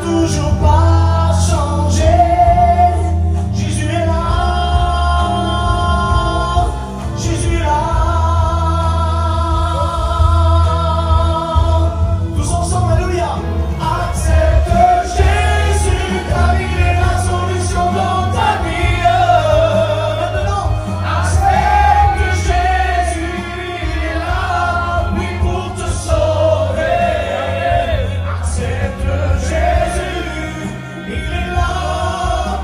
toujours pas changé. Jésus est là. Jésus est là. Tous ensemble, alléluia. Accepte Jésus car il est la solution dans ta vie. Maintenant, accepte Jésus, il est là, oui, pour te sauver. Accepte Jésus, il est là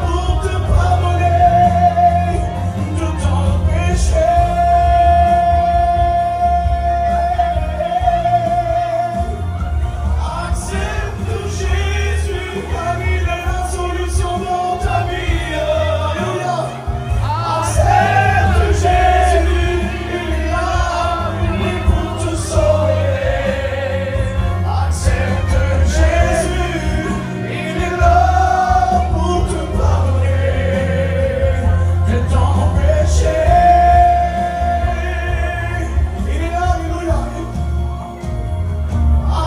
pour te pardonner de ton péché. Accepte Jésus car il est la solution dans ta vie. Alléluia. Accepte Jésus, il est là, oui, pour te sauver. Accepte Jésus, il est là pour te pardonner de ton péché. Il est là, alléluia.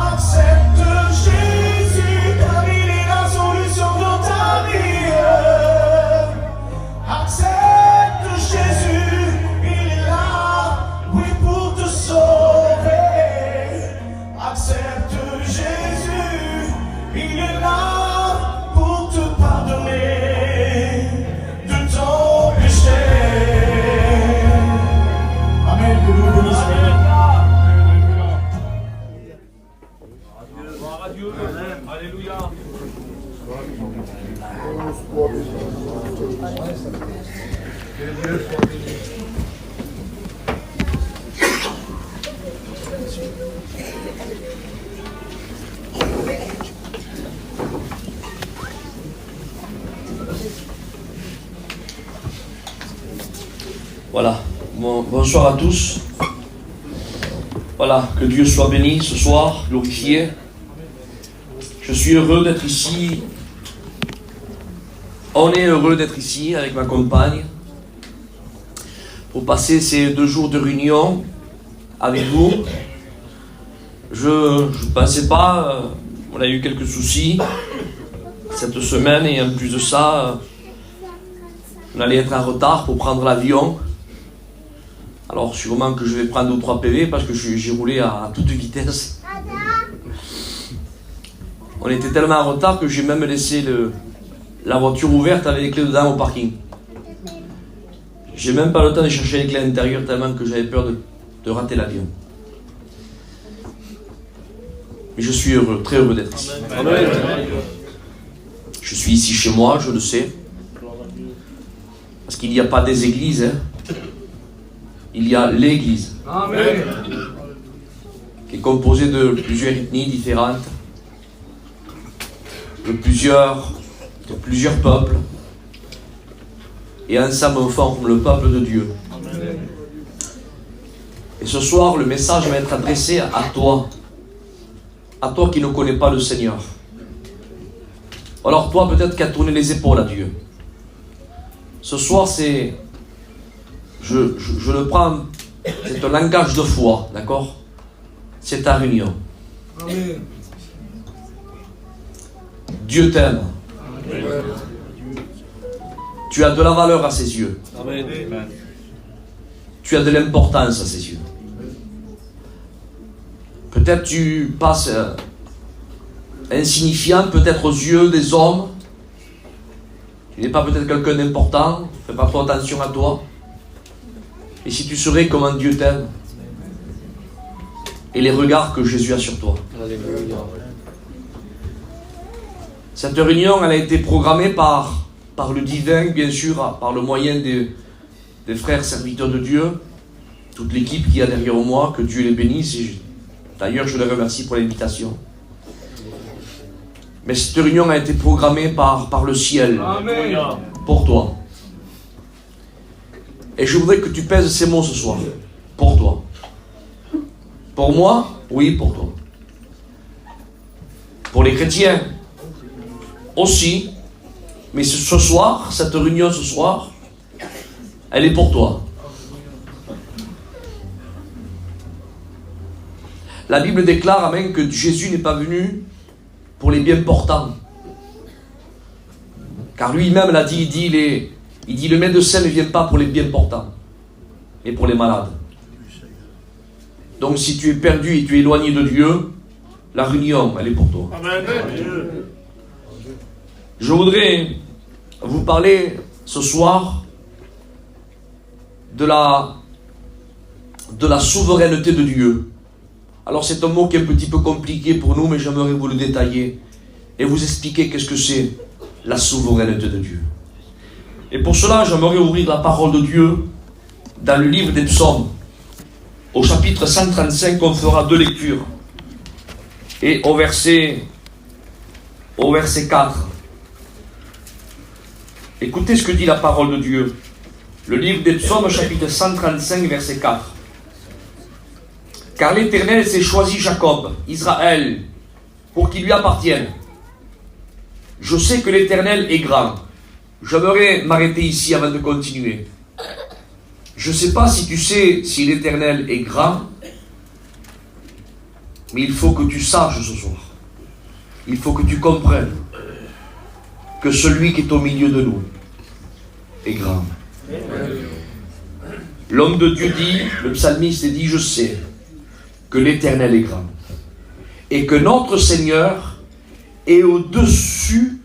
Accepte Jésus car il est la solution dans ta vie. Accepte Jésus, il est là, oui, pour te sauver. Accepte Jésus, il est là pour te pardonner de ton péché. Amen. Que Dieu bénisse. Gloire à Dieu. Alléluia. Voilà, bonsoir à tous. Voilà, que Dieu soit béni ce soir, glorifié. Je suis heureux d'être ici. On est heureux d'être ici avec ma compagne pour passer ces 2 jours de réunion avec vous. Je ne pensais pas, on a eu quelques soucis cette semaine et en plus de ça, on allait être en retard pour prendre l'avion. Alors sûrement que je vais prendre 2 ou 3 PV parce que j'ai roulé à toute vitesse. On était tellement en retard que j'ai même laissé la voiture ouverte avec les clés dedans au parking. J'ai même pas le temps de chercher les clés à l'intérieur tellement que j'avais peur de rater l'avion. Mais je suis heureux, très heureux d'être ici. Amen. Je suis ici chez moi, je le sais. Parce qu'il n'y a pas des églises, hein. Il y a l'église. Amen. Qui est composée de plusieurs ethnies différentes, de plusieurs peuples, et ensemble on forme le peuple de Dieu. Amen. Et ce soir, le message va être adressé à toi qui ne connais pas le Seigneur. Alors toi, peut-être qui as tourné les épaules à Dieu. Ce soir, je le prends, c'est un langage de foi, d'accord? C'est ta réunion. Amen. Dieu t'aime. Tu as de la valeur à ses yeux. Amen. Tu as de l'importance à ses yeux. Peut-être tu passes insignifiant, peut-être aux yeux des hommes. Tu n'es pas peut-être quelqu'un d'important. Fais pas trop attention à toi. Et si tu saurais comment Dieu t'aime et les regards que Jésus a sur toi. Alléluia. Cette réunion, elle a été programmée par le divin, bien sûr, par le moyen des frères serviteurs de Dieu, toute l'équipe qui est derrière moi, que Dieu les bénisse. D'ailleurs, je les remercie pour l'invitation. Mais cette réunion a été programmée par le ciel. Amen. Pour toi. Et je voudrais que tu pèses ces mots ce soir. Pour toi. Pour moi, oui, pour toi. Pour les chrétiens aussi. Mais ce soir, cette réunion ce soir, elle est pour toi. La Bible déclare, amen, que Jésus n'est pas venu pour les bien portants, Car lui-même l'a dit, il dit le médecin ne vient pas pour les bien portants, mais pour les malades. Donc si tu es perdu et tu es éloigné de Dieu, la réunion, elle est pour toi. Amen. Je voudrais vous parler ce soir de la souveraineté de Dieu. Alors c'est un mot qui est un petit peu compliqué pour nous, mais j'aimerais vous le détailler et vous expliquer qu'est-ce que c'est la souveraineté de Dieu. Et pour cela, j'aimerais ouvrir la parole de Dieu dans le livre des psaumes. Au chapitre 135, on fera 2 lectures. Et au verset 4. Écoutez ce que dit la parole de Dieu. Le livre des psaumes, chapitre 135, verset 4. Car l'Éternel s'est choisi Jacob, Israël, pour qu'il lui appartienne. Je sais que l'Éternel est grand. J'aimerais m'arrêter ici avant de continuer. Je ne sais pas si tu sais si l'Éternel est grand, mais il faut que tu saches ce soir. Il faut que tu comprennes que celui qui est au milieu de nous est grand. L'homme de Dieu dit, le psalmiste dit, je sais que l'Éternel est grand et que notre Seigneur est au-dessus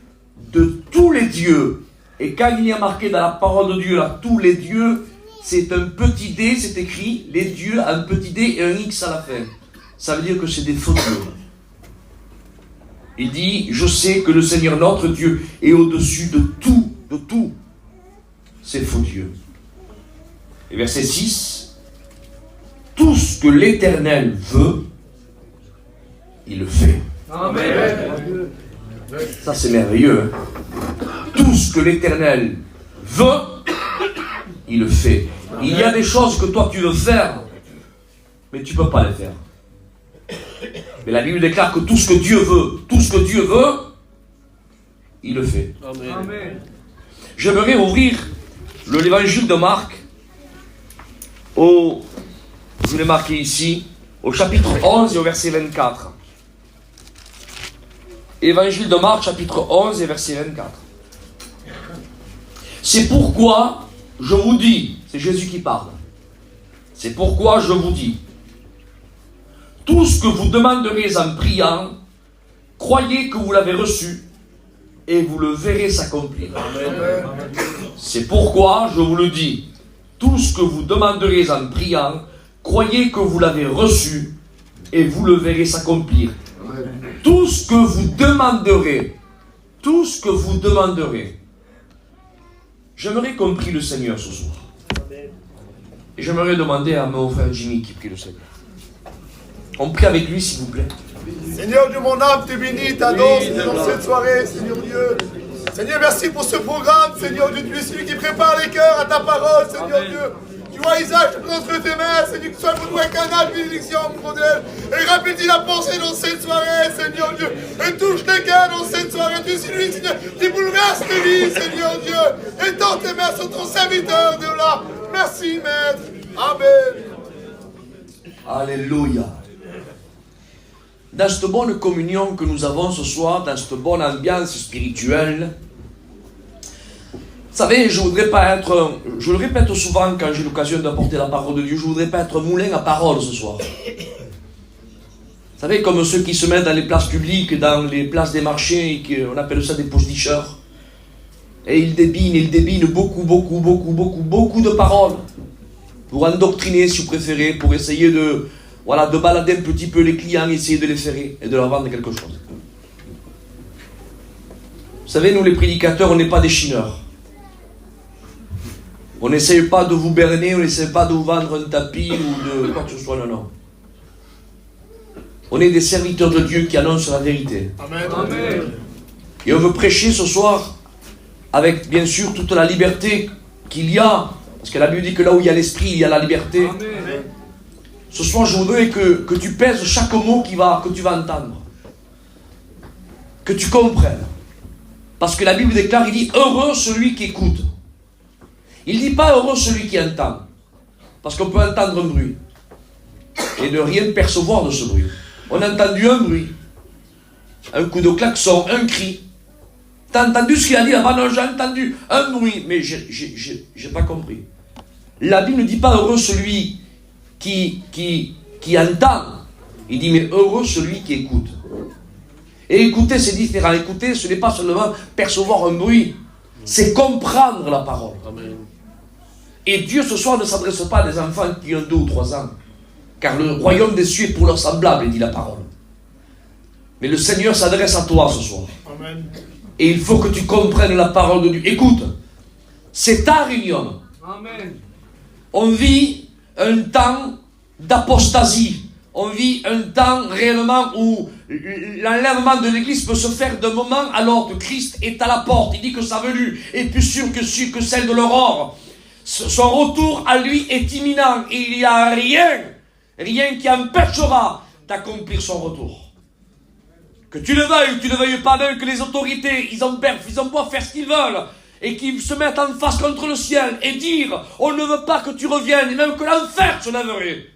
de tous les dieux. Et quand il y a marqué dans la parole de Dieu, là, tous les dieux, c'est un petit d, c'est écrit, les dieux, un petit d et un x à la fin. Ça veut dire que c'est des faux dieux. Il dit, je sais que le Seigneur notre Dieu est au-dessus de tous ces faux dieux. Et verset 6, tout ce que l'Éternel veut, il le fait. Amen. Ça c'est merveilleux. Tout ce que l'Éternel veut, il le fait. Il y a des choses que toi tu veux faire, mais tu ne peux pas les faire. Mais la Bible déclare que tout ce que Dieu veut, il le fait. Amen. J'aimerais ouvrir l'évangile de Marc, je l'ai marqué ici, au chapitre 11 et au verset 24. Évangile de Marc, chapitre 11 et verset 24. C'est pourquoi je vous dis, c'est Jésus qui parle, c'est pourquoi je vous dis, tout ce que vous demanderez en priant, croyez que vous l'avez reçu et vous le verrez s'accomplir. C'est pourquoi je vous le dis, tout ce que vous demanderez en priant, croyez que vous l'avez reçu et vous le verrez s'accomplir. Tout ce que vous demanderez, j'aimerais qu'on prie le Seigneur ce soir. Et j'aimerais demander à mon frère Jimmy qui prie le Seigneur. On prie avec lui, s'il vous plaît. Seigneur Dieu, mon âme te bénit, t'adore, Seigneur, dans cette soirée, Seigneur Dieu. Seigneur, merci pour ce programme, Seigneur Dieu. Tu es celui qui prépare les cœurs à ta parole, Seigneur Dieu. Tu vois, Isaac, je prends entre tes mains, Seigneur, que tu sois pour toi un canal de bénédiction, mon Dieu. Et répétis la pensée dans cette soirée, Seigneur Dieu. Et touche les cœurs dans cette soirée. Tu es celui, Seigneur, qui bouleverse les vies, Seigneur Dieu. Et tends tes mains sur ton serviteur, Dieu là. Merci, Maître. Amen. Alléluia. Dans cette bonne communion que nous avons ce soir, dans cette bonne ambiance spirituelle, vous savez, je voudrais pas être, je le répète souvent quand j'ai l'occasion d'apporter la parole de Dieu, je voudrais pas être moulin à parole ce soir. Vous savez, comme ceux qui se mettent dans les places publiques, dans les places des marchés, on appelle ça des posticheurs. Et ils débinent beaucoup de paroles. Pour endoctriner, si vous préférez, pour essayer de balader un petit peu les clients, essayer de les ferrer et de leur vendre quelque chose. Vous savez, nous les prédicateurs, on n'est pas des chineurs. On n'essaye pas de vous berner, on n'essaye pas de vous vendre un tapis ou de quoi que ce soit, non. On est des serviteurs de Dieu qui annoncent la vérité. Amen. Et on veut prêcher ce soir avec, bien sûr, toute la liberté qu'il y a. Parce que la Bible dit que là où il y a l'esprit, il y a la liberté. Amen. Ce soir, je voudrais que tu pèses chaque mot que tu vas entendre. Que tu comprennes. Parce que la Bible déclare, il dit, heureux celui qui écoute. Il ne dit pas heureux celui qui entend. Parce qu'on peut entendre un bruit. Et ne rien percevoir de ce bruit. On a entendu un bruit. Un coup de klaxon, un cri. T'as entendu ce qu'il a dit là-bas? Non, j'ai entendu un bruit, mais j'ai pas compris. La Bible ne dit pas heureux celui qui entend. Il dit mais heureux celui qui écoute. Et écouter, c'est différent. Écouter, ce n'est pas seulement percevoir un bruit, c'est comprendre la parole. Amen. Et Dieu ce soir ne s'adresse pas à des enfants qui ont 2 ou 3 ans, car le royaume des cieux est pour leurs semblables, dit la parole. Mais le Seigneur s'adresse à toi ce soir. Amen. Et il faut que tu comprennes la parole de Dieu. Écoute, c'est ta réunion. Amen. On vit un temps d'apostasie. On vit un temps réellement où l'enlèvement de l'Église peut se faire d'un moment alors que Christ est à la porte. Il dit que sa venue est plus sûre que celle de l'aurore. Son retour à lui est imminent. Et il n'y a rien qui empêchera d'accomplir son retour. Que tu le veuilles ou tu ne veuilles pas, même que les autorités, ils ont beau faire ce qu'ils veulent, et qu'ils se mettent en face contre le ciel, et dire, on ne veut pas que tu reviennes, et même que l'enfer se lèverait.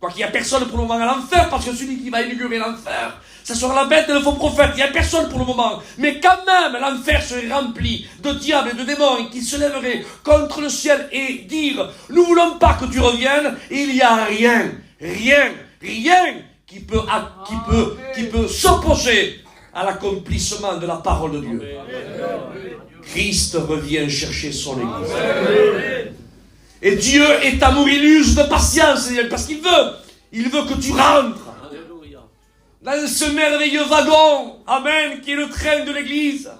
Quoi qu'il n'y a personne pour le moment à l'enfer, parce que celui qui va inaugurer l'enfer, ça sera la bête et le faux prophète. Il n'y a personne pour le moment. Mais quand même, l'enfer serait rempli de diables et de démons, et qui se lèveraient contre le ciel, et dire, nous ne voulons pas que tu reviennes, il n'y a rien qui peut s'opposer à l'accomplissement de la parole de Dieu. Christ revient chercher son Église. Et Dieu est amour, il use de patience, parce qu'il veut que tu rentres dans ce merveilleux wagon, amen, qui est le train de l'Église,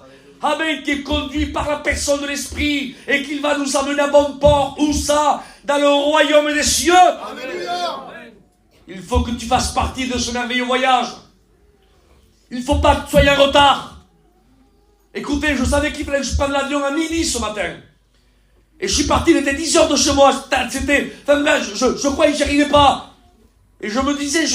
amen, qui est conduit par la personne de l'Esprit, et qu'il va nous amener à bon port. Où ça? Dans le royaume des cieux. Alléluia. Il faut que tu fasses partie de ce merveilleux voyage. Il ne faut pas que tu sois en retard. Écoutez, je savais qu'il fallait que je prenne l'avion à midi ce matin. Et je suis parti, il était 10h de chez moi. Je croyais que j'y arrivais pas. Et je me disais,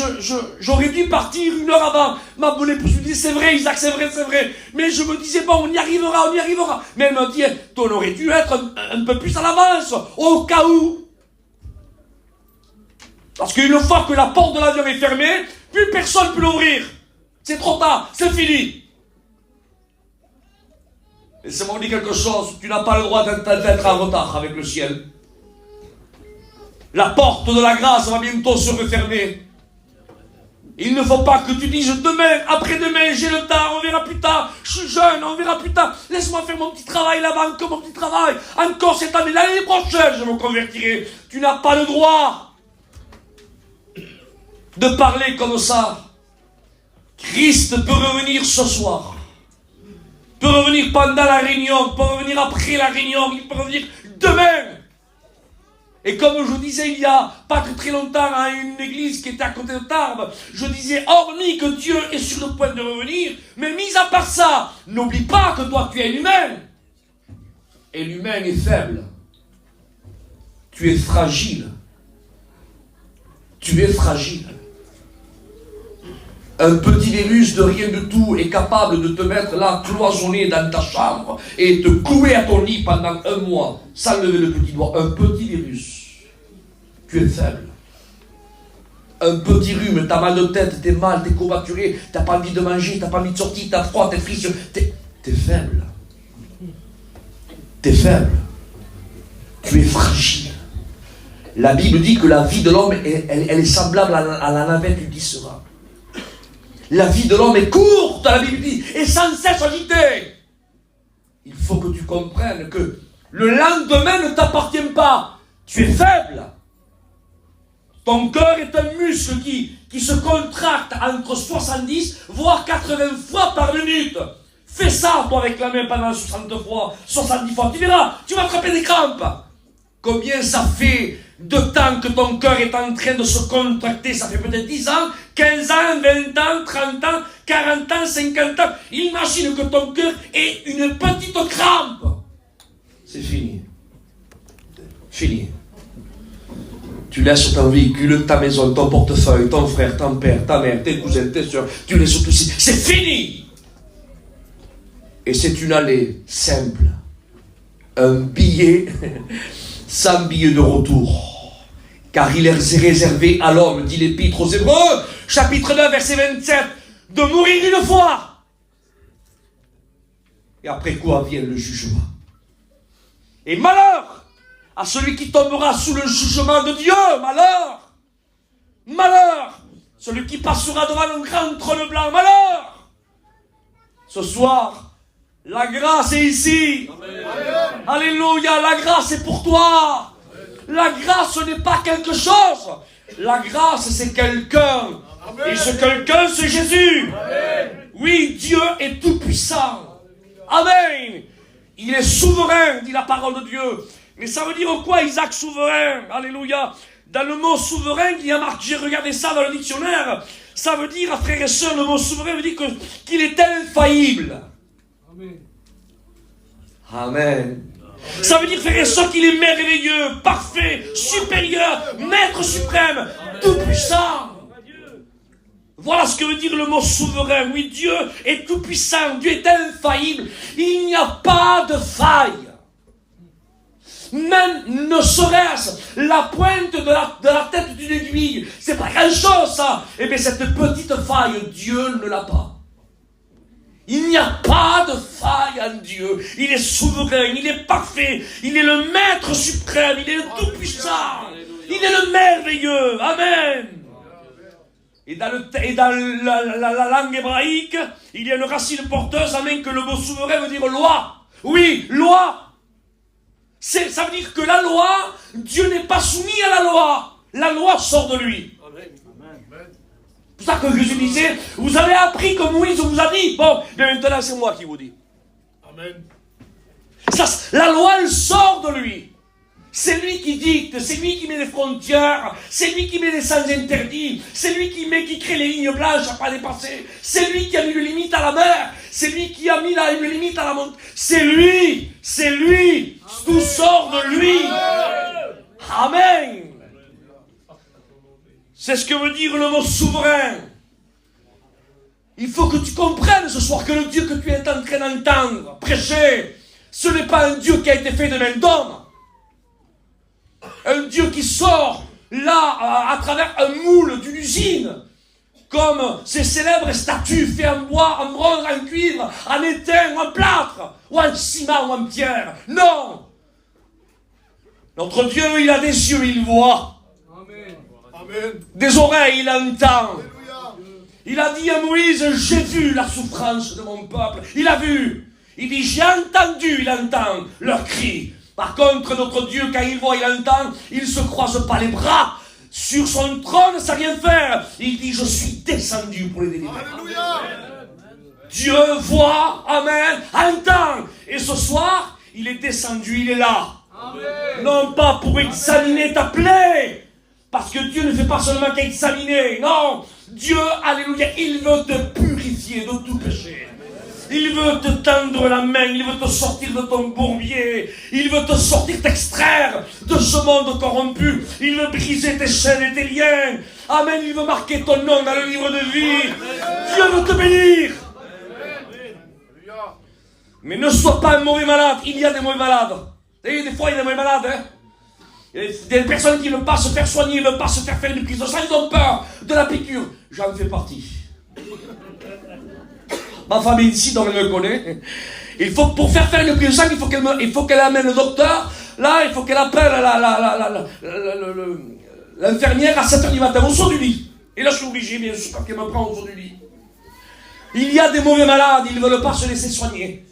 j'aurais dû partir 1 heure avant. Ma bonne épouse me dit, c'est vrai Isaac, c'est vrai. Mais je me disais, bon, on y arrivera. Mais elle me dit, tu aurais dû être un peu plus à l'avance, au cas où. Parce qu'une fois que la porte de l'avion est fermée, plus personne ne peut l'ouvrir. C'est trop tard, c'est fini. Et c'est moi dit quelque chose, tu n'as pas le droit d'être en retard avec le ciel. La porte de la grâce va bientôt se refermer. Il ne faut pas que tu dises demain, après-demain, j'ai le temps, on verra plus tard. Je suis jeune, on verra plus tard. Laisse-moi faire mon petit travail là-bas, encore mon petit travail. Encore cette année, l'année prochaine, je me convertirai. Tu n'as pas le droit de parler comme ça. Christ peut revenir ce soir, peut revenir pendant la réunion, peut revenir après la réunion, il peut revenir demain. Et comme je disais il y a pas très longtemps à une église qui était à côté de Tarbes, je disais, hormis que Dieu est sur le point de revenir, mais mis à part ça, n'oublie pas que toi tu es l'humain. Et l'humain est faible. Tu es fragile. Tu es fragile. Un petit virus de rien du tout est capable de te mettre là, cloisonné dans ta chambre et te couver à ton lit pendant 1 mois, sans lever le petit doigt. Un petit virus. Tu es faible. Un petit rhume, t'as mal de tête, t'es mal, t'es courbaturé, t'as pas envie de manger, t'as pas envie de sortir, t'as froid, t'es frisseux. T'es faible. T'es faible. Tu es fragile. La Bible dit que la vie de l'homme, elle est semblable à la navette du tisserand. La vie de l'homme est courte, la Bible dit, et sans cesse agitée. Il faut que tu comprennes que le lendemain ne t'appartient pas. Tu es faible. Ton cœur est un muscle qui se contracte entre 70 voire 80 fois par minute. Fais ça, toi, avec la main pendant 60 fois, 70 fois. Tu verras, tu vas attraper des crampes. Combien ça fait de temps que ton cœur est en train de se contracter? Ça fait peut-être 10 ans, 15 ans, 20 ans, 30 ans, 40 ans, 50 ans. Imagine que ton cœur ait une petite crampe. C'est fini. Fini. Tu laisses ton véhicule, ta maison, ton portefeuille, ton frère, ton père, ta mère, tes cousins, tes soeurs. Tu laisses tout ça. C'est fini. Et c'est une allée simple. Un billet... sans billet de retour. Car il est réservé à l'homme, dit l'Épître aux Hébreux, chapitre 9, verset 27, de mourir une fois. Et après quoi vient le jugement. Et malheur à celui qui tombera sous le jugement de Dieu. Malheur. Malheur. Celui qui passera devant un grand trône blanc. Malheur. Ce soir, la grâce est ici. Amen. Alléluia. La grâce est pour toi. La grâce ce n'est pas quelque chose. La grâce c'est quelqu'un. Et ce quelqu'un c'est Jésus. Amen. Oui, Dieu est tout puissant. Amen. Il est souverain, dit la parole de Dieu. Mais ça veut dire quoi, Isaac, souverain? Alléluia. Dans le mot souverain, il y a marqué, j'ai regardé ça dans le dictionnaire, ça veut dire, frères et sœurs, le mot souverain veut dire qu'il est infaillible. Amen. Amen. Ça veut dire, frères et sœurs, qu'il est merveilleux, parfait, supérieur, maître suprême, tout puissant. Voilà ce que veut dire le mot souverain. Oui, Dieu est tout puissant, Dieu est infaillible. Il n'y a pas de faille. Même ne serait-ce la pointe de la tête d'une aiguille. C'est pas grand chose ça. Eh bien cette petite faille, Dieu ne l'a pas. Il n'y a pas de faille en Dieu. Il est souverain, il est parfait. Il est le maître suprême, il est le tout puissant. Il est le merveilleux. Amen. Et dans la langue hébraïque, il y a une racine porteuse, amen, que le mot souverain veut dire loi. Oui, loi. Ça veut dire que la loi, Dieu n'est pas soumis à la loi. La loi sort de lui. C'est pour ça que Jésus disait, vous avez appris comme Moïse vous a dit. Bon, mais maintenant c'est moi qui vous dis. Amen. La loi, elle sort de lui. C'est lui qui dicte, c'est lui qui met les frontières, c'est lui qui met les sens interdits, c'est lui qui crée les lignes blanches à pas dépasser, c'est lui qui a mis une limite à la mer, c'est lui qui a mis une limite à la montagne, c'est lui, tout sort de lui. Amen. C'est ce que veut dire le mot souverain. Il faut que tu comprennes ce soir que le Dieu que tu es en train d'entendre, prêcher, ce n'est pas un Dieu qui a été fait de main d'homme. Un Dieu qui sort là à travers un moule d'une usine, comme ces célèbres statues faites en bois, en bronze, en cuivre, en étain, en plâtre, ou en ciment, ou en pierre. Non. Notre Dieu, il a des yeux, il voit. Amen. Des oreilles, il entend. Il a dit à Moïse, j'ai vu la souffrance de mon peuple. Il a vu. Il dit, j'ai entendu, il entend leurs cris. Par contre, notre Dieu, quand il voit, il entend, il ne se croise pas les bras sur son trône sans rien faire. Il dit, je suis descendu pour les délivrer. Alléluia. Dieu voit, amen, entend. Et ce soir, il est descendu, il est là. Amen. Non pas pour examiner ta plaie, parce que Dieu ne fait pas seulement qu'examiner. Non, Dieu, alléluia, il veut te purifier de tout péché. Il veut te tendre la main, il veut te sortir de ton bourbier, il veut te sortir, t'extraire de ce monde corrompu, il veut briser tes chaînes et tes liens. Amen, il veut marquer ton nom dans le livre de vie. Dieu veut te bénir. Mais ne sois pas un mauvais malade, il y a des mauvais malades. Vous savez, des fois il y a des mauvais malades, hein. Il y a des personnes qui ne veulent pas se faire soigner, ne veulent pas se faire faire une prise de sang, ils ont peur de la piqûre. J'en fais partie. Ma famille ici, donc elle me connaît. Il faut, pour faire une prise de sang, il faut qu'elle amène le docteur. Là, il faut qu'elle appelle l'infirmière à 7h du matin, au saut du lit. Et là, je suis obligé, bien sûr, quand elle me prend au saut du lit. Il y a des mauvais malades, ils ne veulent pas se laisser soigner.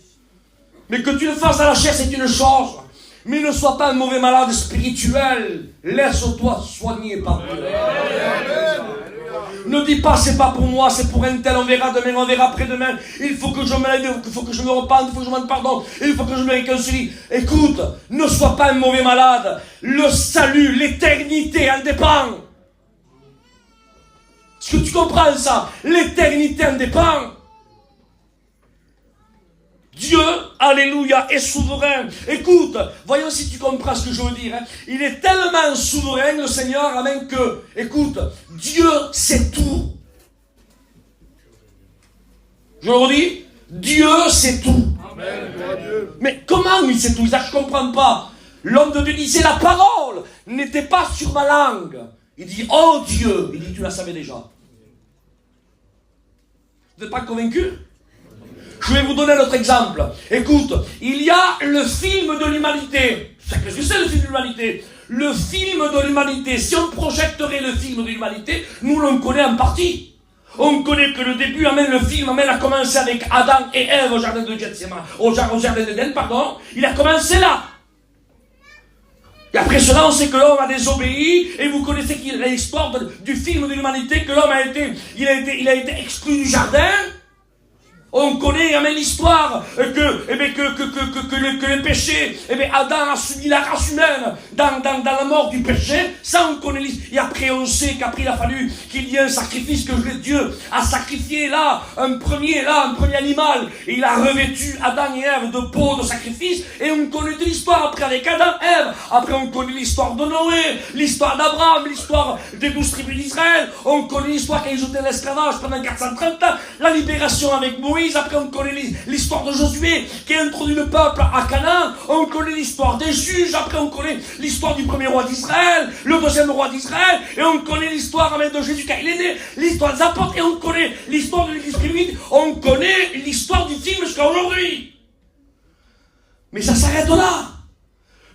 Mais que tu le fasses à la chair, c'est une chose. Mais ne sois pas un mauvais malade spirituel. Laisse-toi soigner par Dieu. Ne dis pas, c'est pas pour moi, c'est pour un tel, on verra demain, on verra après-demain. Il faut que je m'aide, il faut que je me repente, il faut que je demande pardon, il faut que je me réconcilie. Écoute, ne sois pas un mauvais malade. Le salut, l'éternité en dépend. Est-ce que tu comprends ça? L'éternité en dépend. Dieu, alléluia, est souverain. Écoute, voyons si tu comprends ce que je veux dire. Hein. Il est tellement souverain, le Seigneur, amen, que, écoute, Dieu sait tout. Je le redis, Dieu sait tout. Amen. Mais comment il sait tout? Ça, je ne comprends pas. L'homme de Dieu disait, la parole n'était pas sur ma langue. Il dit, oh Dieu. Il dit, tu la savais déjà. Vous n'êtes pas convaincu? Je vais vous donner un autre exemple. Écoute, il y a le film de l'humanité. Qu'est-ce que c'est le film de l'humanité? Le film de l'humanité, si on projecterait le film de l'humanité, nous l'on connaît en partie. On connaît que le début, le film a commencé avec Adam et Ève au jardin de Gethsémani, au jardin d'Éden, pardon. Il a commencé là. Et après cela, on sait que l'homme a désobéi, et vous connaissez l'histoire du film de l'humanité, que l'homme a été exclu du jardin. On connaît l'histoire que le péché, Adam a subi la race humaine dans la mort du péché. Ça, on connaît l'histoire. Et après, on sait qu'après, il a fallu qu'il y ait un sacrifice, que Dieu a sacrifié là, un premier animal. Et il a revêtu Adam et Ève de peau de sacrifice. Et on connaît de l'histoire après avec Adam et Ève. Après, on connaît l'histoire de Noé, l'histoire d'Abraham, l'histoire des 12 tribus d'Israël. On connaît l'histoire qu'ils étaient l'esclavage pendant 430 ans. La libération avec Moïse. Après, on connaît l'histoire de Josué qui a introduit le peuple à Canaan. On connaît l'histoire des juges. Après, on connaît l'histoire du premier roi d'Israël, le deuxième roi d'Israël. Et on connaît l'histoire de Jésus quand il est né, l'histoire des apôtres. Et on connaît l'histoire de l'Église primitive. On connaît l'histoire du film jusqu'à aujourd'hui. Mais ça s'arrête là.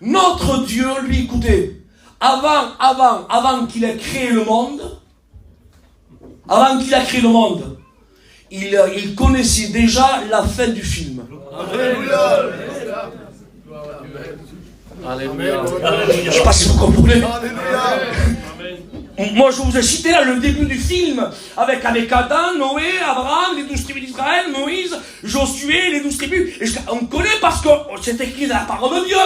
Notre Dieu, lui, écoutez, avant qu'il ait créé le monde, il connaissait déjà la fin du film. Alléluia. Alléluia. Je ne sais pas si vous comprenez. Alléluia. Moi, je vous ai cité là le début du film avec Adam, Noé, Abraham, les 12 tribus d'Israël, Moïse, Josué, les 12 tribus. Et on connaît parce que c'est écrit dans la parole de Dieu.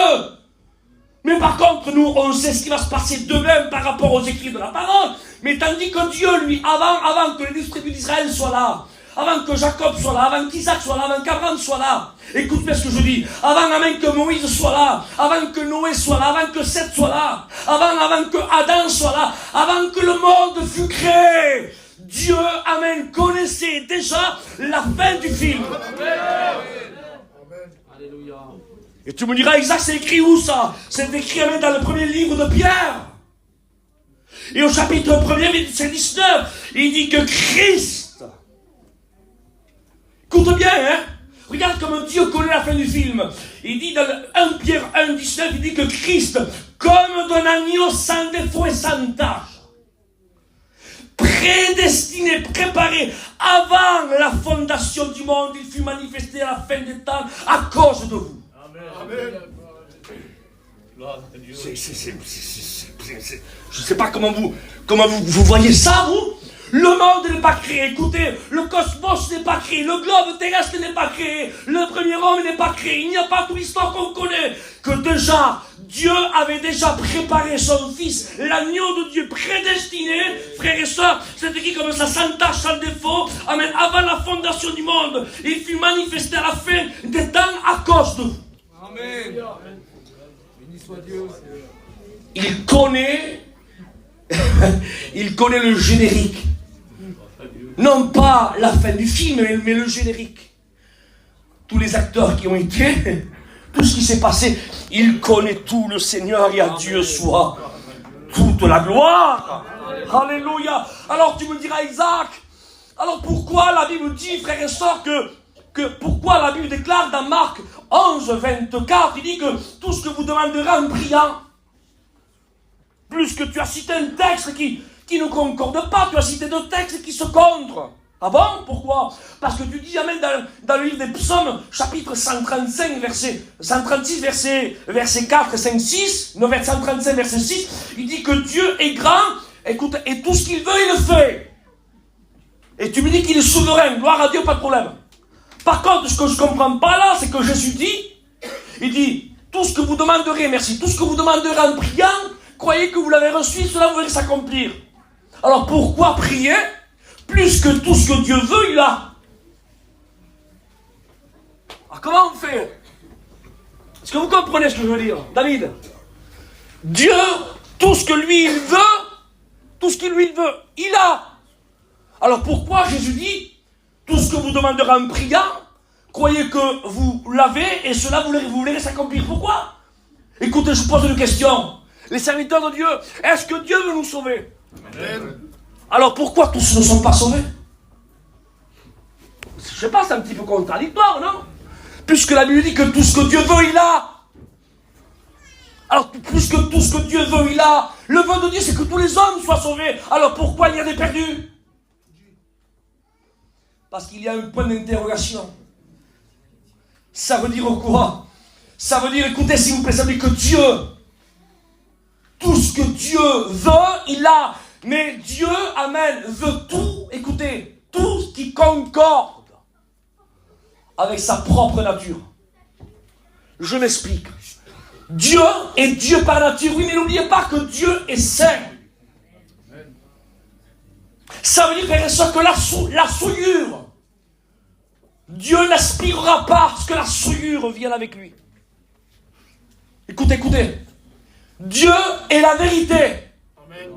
Mais par contre, nous, on sait ce qui va se passer demain par rapport aux écrits de la parole. Mais tandis que Dieu, lui, avant que les 12 tribus d'Israël soient là, avant que Jacob soit là, avant qu'Isaac soit là, avant qu'Abraham soit là. Écoute bien ce que je dis. Avant que Moïse soit là, avant que Noé soit là, avant que Seth soit là, avant que Adam soit là, avant que le monde fût créé. Dieu, connaissait déjà la fin du film. Alléluia. Et tu me diras, Isaac, c'est écrit où ça? C'est écrit dans le premier livre de Pierre. Et au chapitre 1er, verset 19, il dit que Christ, écoute bien, regarde comment Dieu connaît la fin du film. Il dit dans 1 Pierre 1, 19, il dit que Christ, comme d'un agneau sans défaut et sans tache, prédestiné, préparé avant la fondation du monde, il fut manifesté à la fin des temps à cause de vous. Amen. Je ne sais pas comment vous voyez ça, vous. Le monde n'est pas créé. Écoutez, le cosmos n'est pas créé. Le globe terrestre n'est pas créé. Le premier homme n'est pas créé. Il n'y a pas toute l'histoire qu'on connaît. Que déjà, Dieu avait déjà préparé son fils, l'agneau de Dieu prédestiné. Frères et sœurs, c'est écrit comme ça, sans tache, sans défaut. Amen. Avant la fondation du monde, il fut manifesté à la fin des temps à cause de vous. Amen. Béni soit Dieu. Il connaît le générique. Non pas la fin du film, mais le générique. Tous les acteurs qui ont été, tout ce qui s'est passé, il connaît tout. Le Seigneur et à Dieu soit toute la gloire. Alléluia. Alors tu me diras, Isaac, alors pourquoi la Bible dit, frères et sœurs, pourquoi la Bible déclare dans Marc 11, 24, il dit que tout ce que vous demanderez en priant, plus que tu as cité un texte qui ne concorde pas, tu as cité deux textes qui se contre. Ah bon? Pourquoi? Parce que tu dis, amen, dans le livre des psaumes, chapitre 135, verset 4, 5, 6, 135, verset 6, il dit que Dieu est grand, écoute, et tout ce qu'il veut, il le fait. Et tu me dis qu'il est souverain, gloire à Dieu, pas de problème. Par contre, ce que je ne comprends pas là, c'est que Jésus dit, il dit, tout ce que vous demanderez, merci, tout ce que vous demanderez en priant, croyez que vous l'avez reçu, cela vous verrez s'accomplir. Alors pourquoi prier? Plus que tout ce que Dieu veut, il a. Alors comment on fait? Est-ce que vous comprenez ce que je veux dire, David? Dieu, tout ce que lui il veut, tout ce qu'il lui veut, il a. Alors pourquoi Jésus dit, tout ce que vous demanderez en priant, croyez que vous l'avez et cela vous verrez s'accomplir. Pourquoi? Écoutez, je vous pose une question. Les serviteurs de Dieu, est-ce que Dieu veut nous sauver? Amen. Alors pourquoi tous ne sont pas sauvés? Je sais pas, c'est un petit peu contradictoire, non? Puisque la Bible dit que tout ce que Dieu veut, il a. Alors, puisque tout ce que Dieu veut, il a, le vœu de Dieu, c'est que tous les hommes soient sauvés. Alors, pourquoi il y a des perdus? Parce qu'il y a un point d'interrogation. Ça veut dire quoi? Ça veut dire, écoutez, s'il vous plaît, ça veut dire que Dieu, tout ce que Dieu veut, il a. Mais Dieu, amen, veut tout, écoutez, tout ce qui concorde avec sa propre nature. Je m'explique. Dieu est Dieu par nature. Oui, mais n'oubliez pas que Dieu est saint. Ça veut dire, frères et sœurs, que la souillure, Dieu n'aspirera pas à ce que la souillure vienne avec lui. Écoutez, écoutez. Dieu est la vérité. Amen.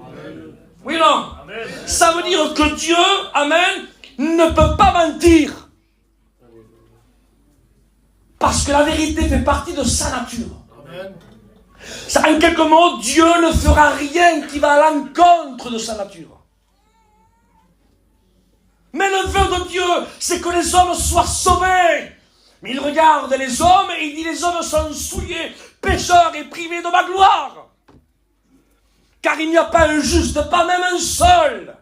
Oui, non. Amen. Ça veut dire que Dieu, amen, ne peut pas mentir. Parce que la vérité fait partie de sa nature. Amen. Ça, en quelques mots, Dieu ne fera rien qui va à l'encontre de sa nature. Mais le vœu de Dieu, c'est que les hommes soient sauvés. Mais il regarde les hommes et il dit, les hommes sont souillés, pécheurs et privés de ma gloire. Car il n'y a pas un juste, pas même un seul.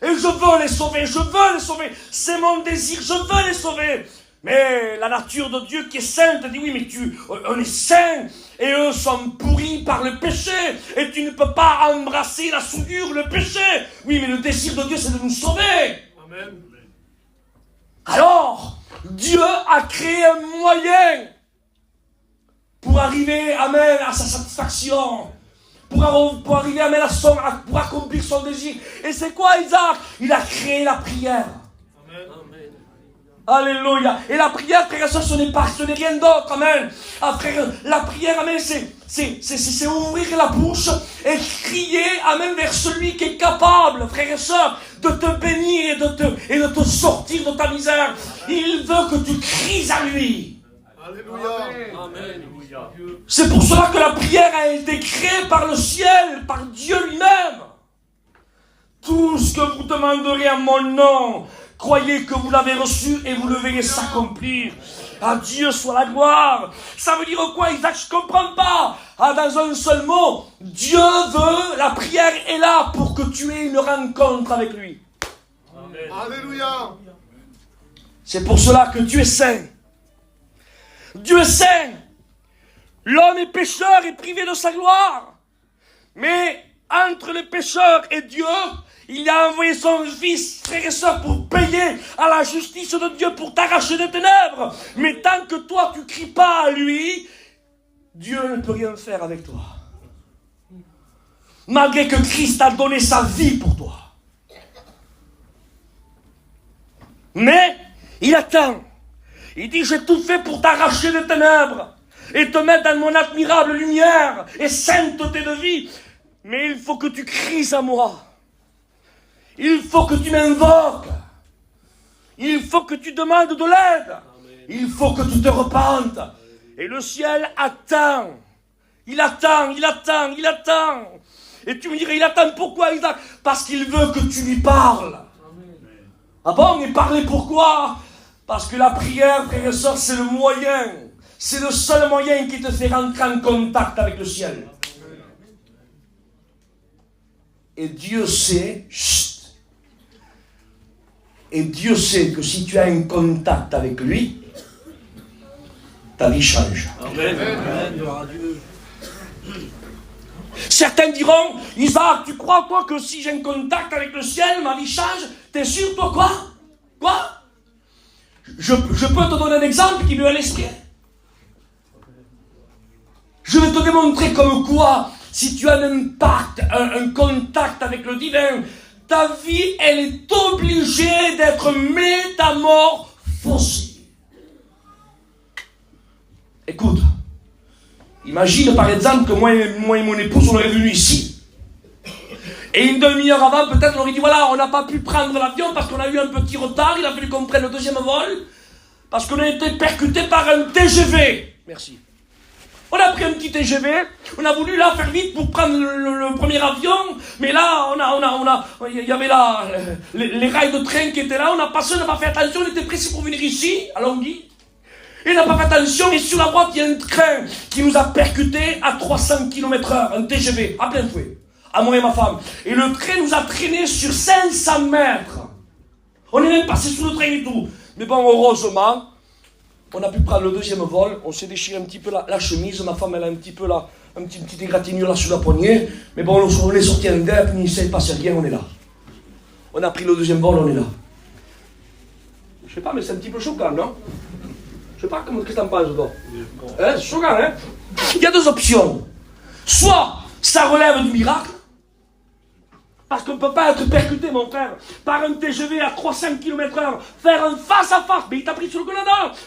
Et je veux les sauver, je veux les sauver. C'est mon désir, je veux les sauver. Mais la nature de Dieu qui est sainte dit, oui, mais on est saint et eux sont pourris par le péché. Et tu ne peux pas embrasser la souillure, le péché. Oui, mais le désir de Dieu, c'est de nous sauver. Amen. Alors, Dieu a créé un moyen pour arriver, amen, à sa satisfaction. Pour arriver, amen, pour accomplir son désir. Et c'est quoi, Isaac? Il a créé la prière. Amen. Alléluia. Et la prière, frère et soeur, ce n'est rien d'autre, amen. Ah, frère, la prière, amen, c'est ouvrir la bouche et crier, amen, vers celui qui est capable, frère et soeur, de te bénir et de te sortir de ta misère. Il veut que tu cries à lui. Alléluia. Amen. C'est pour cela que la prière a été créée par le ciel, par Dieu lui-même. Tout ce que vous demanderez en mon nom, croyez que vous l'avez reçu et vous le verrez s'accomplir. À Dieu soit la gloire. Ça veut dire quoi, Isaac? Je ne comprends pas. Ah, dans un seul mot, Dieu veut, la prière est là pour que tu aies une rencontre avec lui. Amen. Alléluia. C'est pour cela que Dieu est saint. Dieu est saint. L'homme est pécheur et privé de sa gloire. Mais entre les pécheurs et Dieu, il a envoyé son fils, frère et soeur, pour payer à la justice de Dieu, pour t'arracher des ténèbres. Mais tant que toi, tu ne cries pas à lui, Dieu ne peut rien faire avec toi. Malgré que Christ a donné sa vie pour toi. Mais, il attend. Il dit, j'ai tout fait pour t'arracher des ténèbres et te mettre dans mon admirable lumière et sainteté de vie. Mais il faut que tu cries à moi. Il faut que tu m'invoques. Il faut que tu demandes de l'aide. Il faut que tu te repentes. Et le ciel attend. Il attend, il attend, il attend. Et tu me dirais, il attend pourquoi, Isaac? Parce qu'il veut que tu lui parles. Ah bon, mais parler pourquoi? Parce que la prière, frère et soeur, c'est le moyen. C'est le seul moyen qui te fait rentrer en contact avec le ciel. Et Dieu sait, et Dieu sait que si tu as un contact avec lui, ta vie change. Amen. Certains diront, Isaac, tu crois toi que si j'ai un contact avec le ciel, ma vie change? T'es sûr toi quoi? Quoi? Je peux te donner un exemple qui me vient à l'esprit. Je vais te démontrer comme quoi, si tu as un impact, un contact avec le divin, ta vie, elle est obligée d'être métamorphosée. Écoute, imagine par exemple que moi et mon épouse, on est venus ici. Et une demi-heure avant, peut-être on aurait dit, voilà, on n'a pas pu prendre l'avion parce qu'on a eu un petit retard, il a fallu qu'on prenne le deuxième vol, parce qu'on a été percuté par un TGV. Merci. On a pris un petit TGV, on a voulu là faire vite pour prendre le premier avion, mais là, il y avait là les rails de train qui étaient là, on a passé, on n'a pas fait attention, on était pressé pour venir ici, à Longwy, et on n'a pas fait attention, et sur la droite, il y a un train qui nous a percuté à 300 km/h, un TGV, à plein fouet, à moi et ma femme. Et le train nous a traîné sur 500 mètres. On est même passé sous le train et tout. Mais bon, heureusement, on a pu prendre le deuxième vol, on s'est déchiré un petit peu la chemise, ma femme elle a un petit peu là, une petite égratignure là sur la poignée, mais bon, on est sorti indemne, il ne s'est passé rien, on est là. On a pris le deuxième vol, on est là. Je sais pas, mais c'est un petit peu choquant, non? Je sais pas, qu'est-ce que t'en penses, toi? C'est choquant, hein? Il y a deux options. Soit ça relève du miracle, parce qu'on ne peut pas être percuté, mon frère, par un TGV à 300 km/h, faire un face-à-face, mais il t'a pris sur le colonel,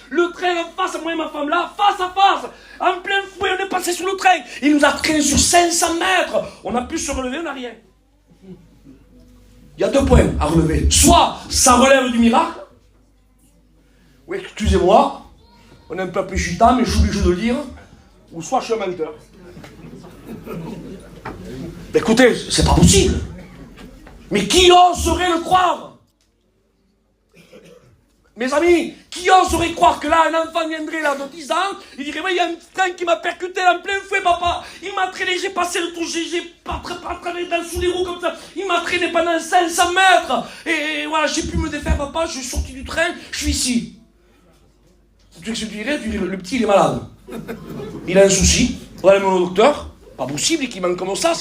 le train en face, moi et ma femme là, face-à-face, en plein fouet, on est passé sur le train, il nous a traîné sur 500 mètres, on a pu se relever, on n'a rien. Il y a deux points à relever, soit ça relève du miracle, oui, excusez-moi, on est un peu plus chutant, mais je suis obligé de le dire, ou soit je suis un menteur. Écoutez, c'est pas possible. Mais qui oserait le croire? Mes amis, qui oserait croire que là, un enfant viendrait là de 10 ans, il dirait, oui, il y a un train qui m'a percuté en plein fouet, papa. Il m'a traîné, j'ai passé le tour, j'ai pas travaillé dans sous les roues comme ça. Il m'a traîné pendant 500 mètres. Et voilà, j'ai pu me défaire, papa, je suis sorti du train, je suis ici. Tu sais ce que tu dirais? Le petit, il est malade. Il a un souci, voilà mon docteur. Pas possible qu'il manque comme ça.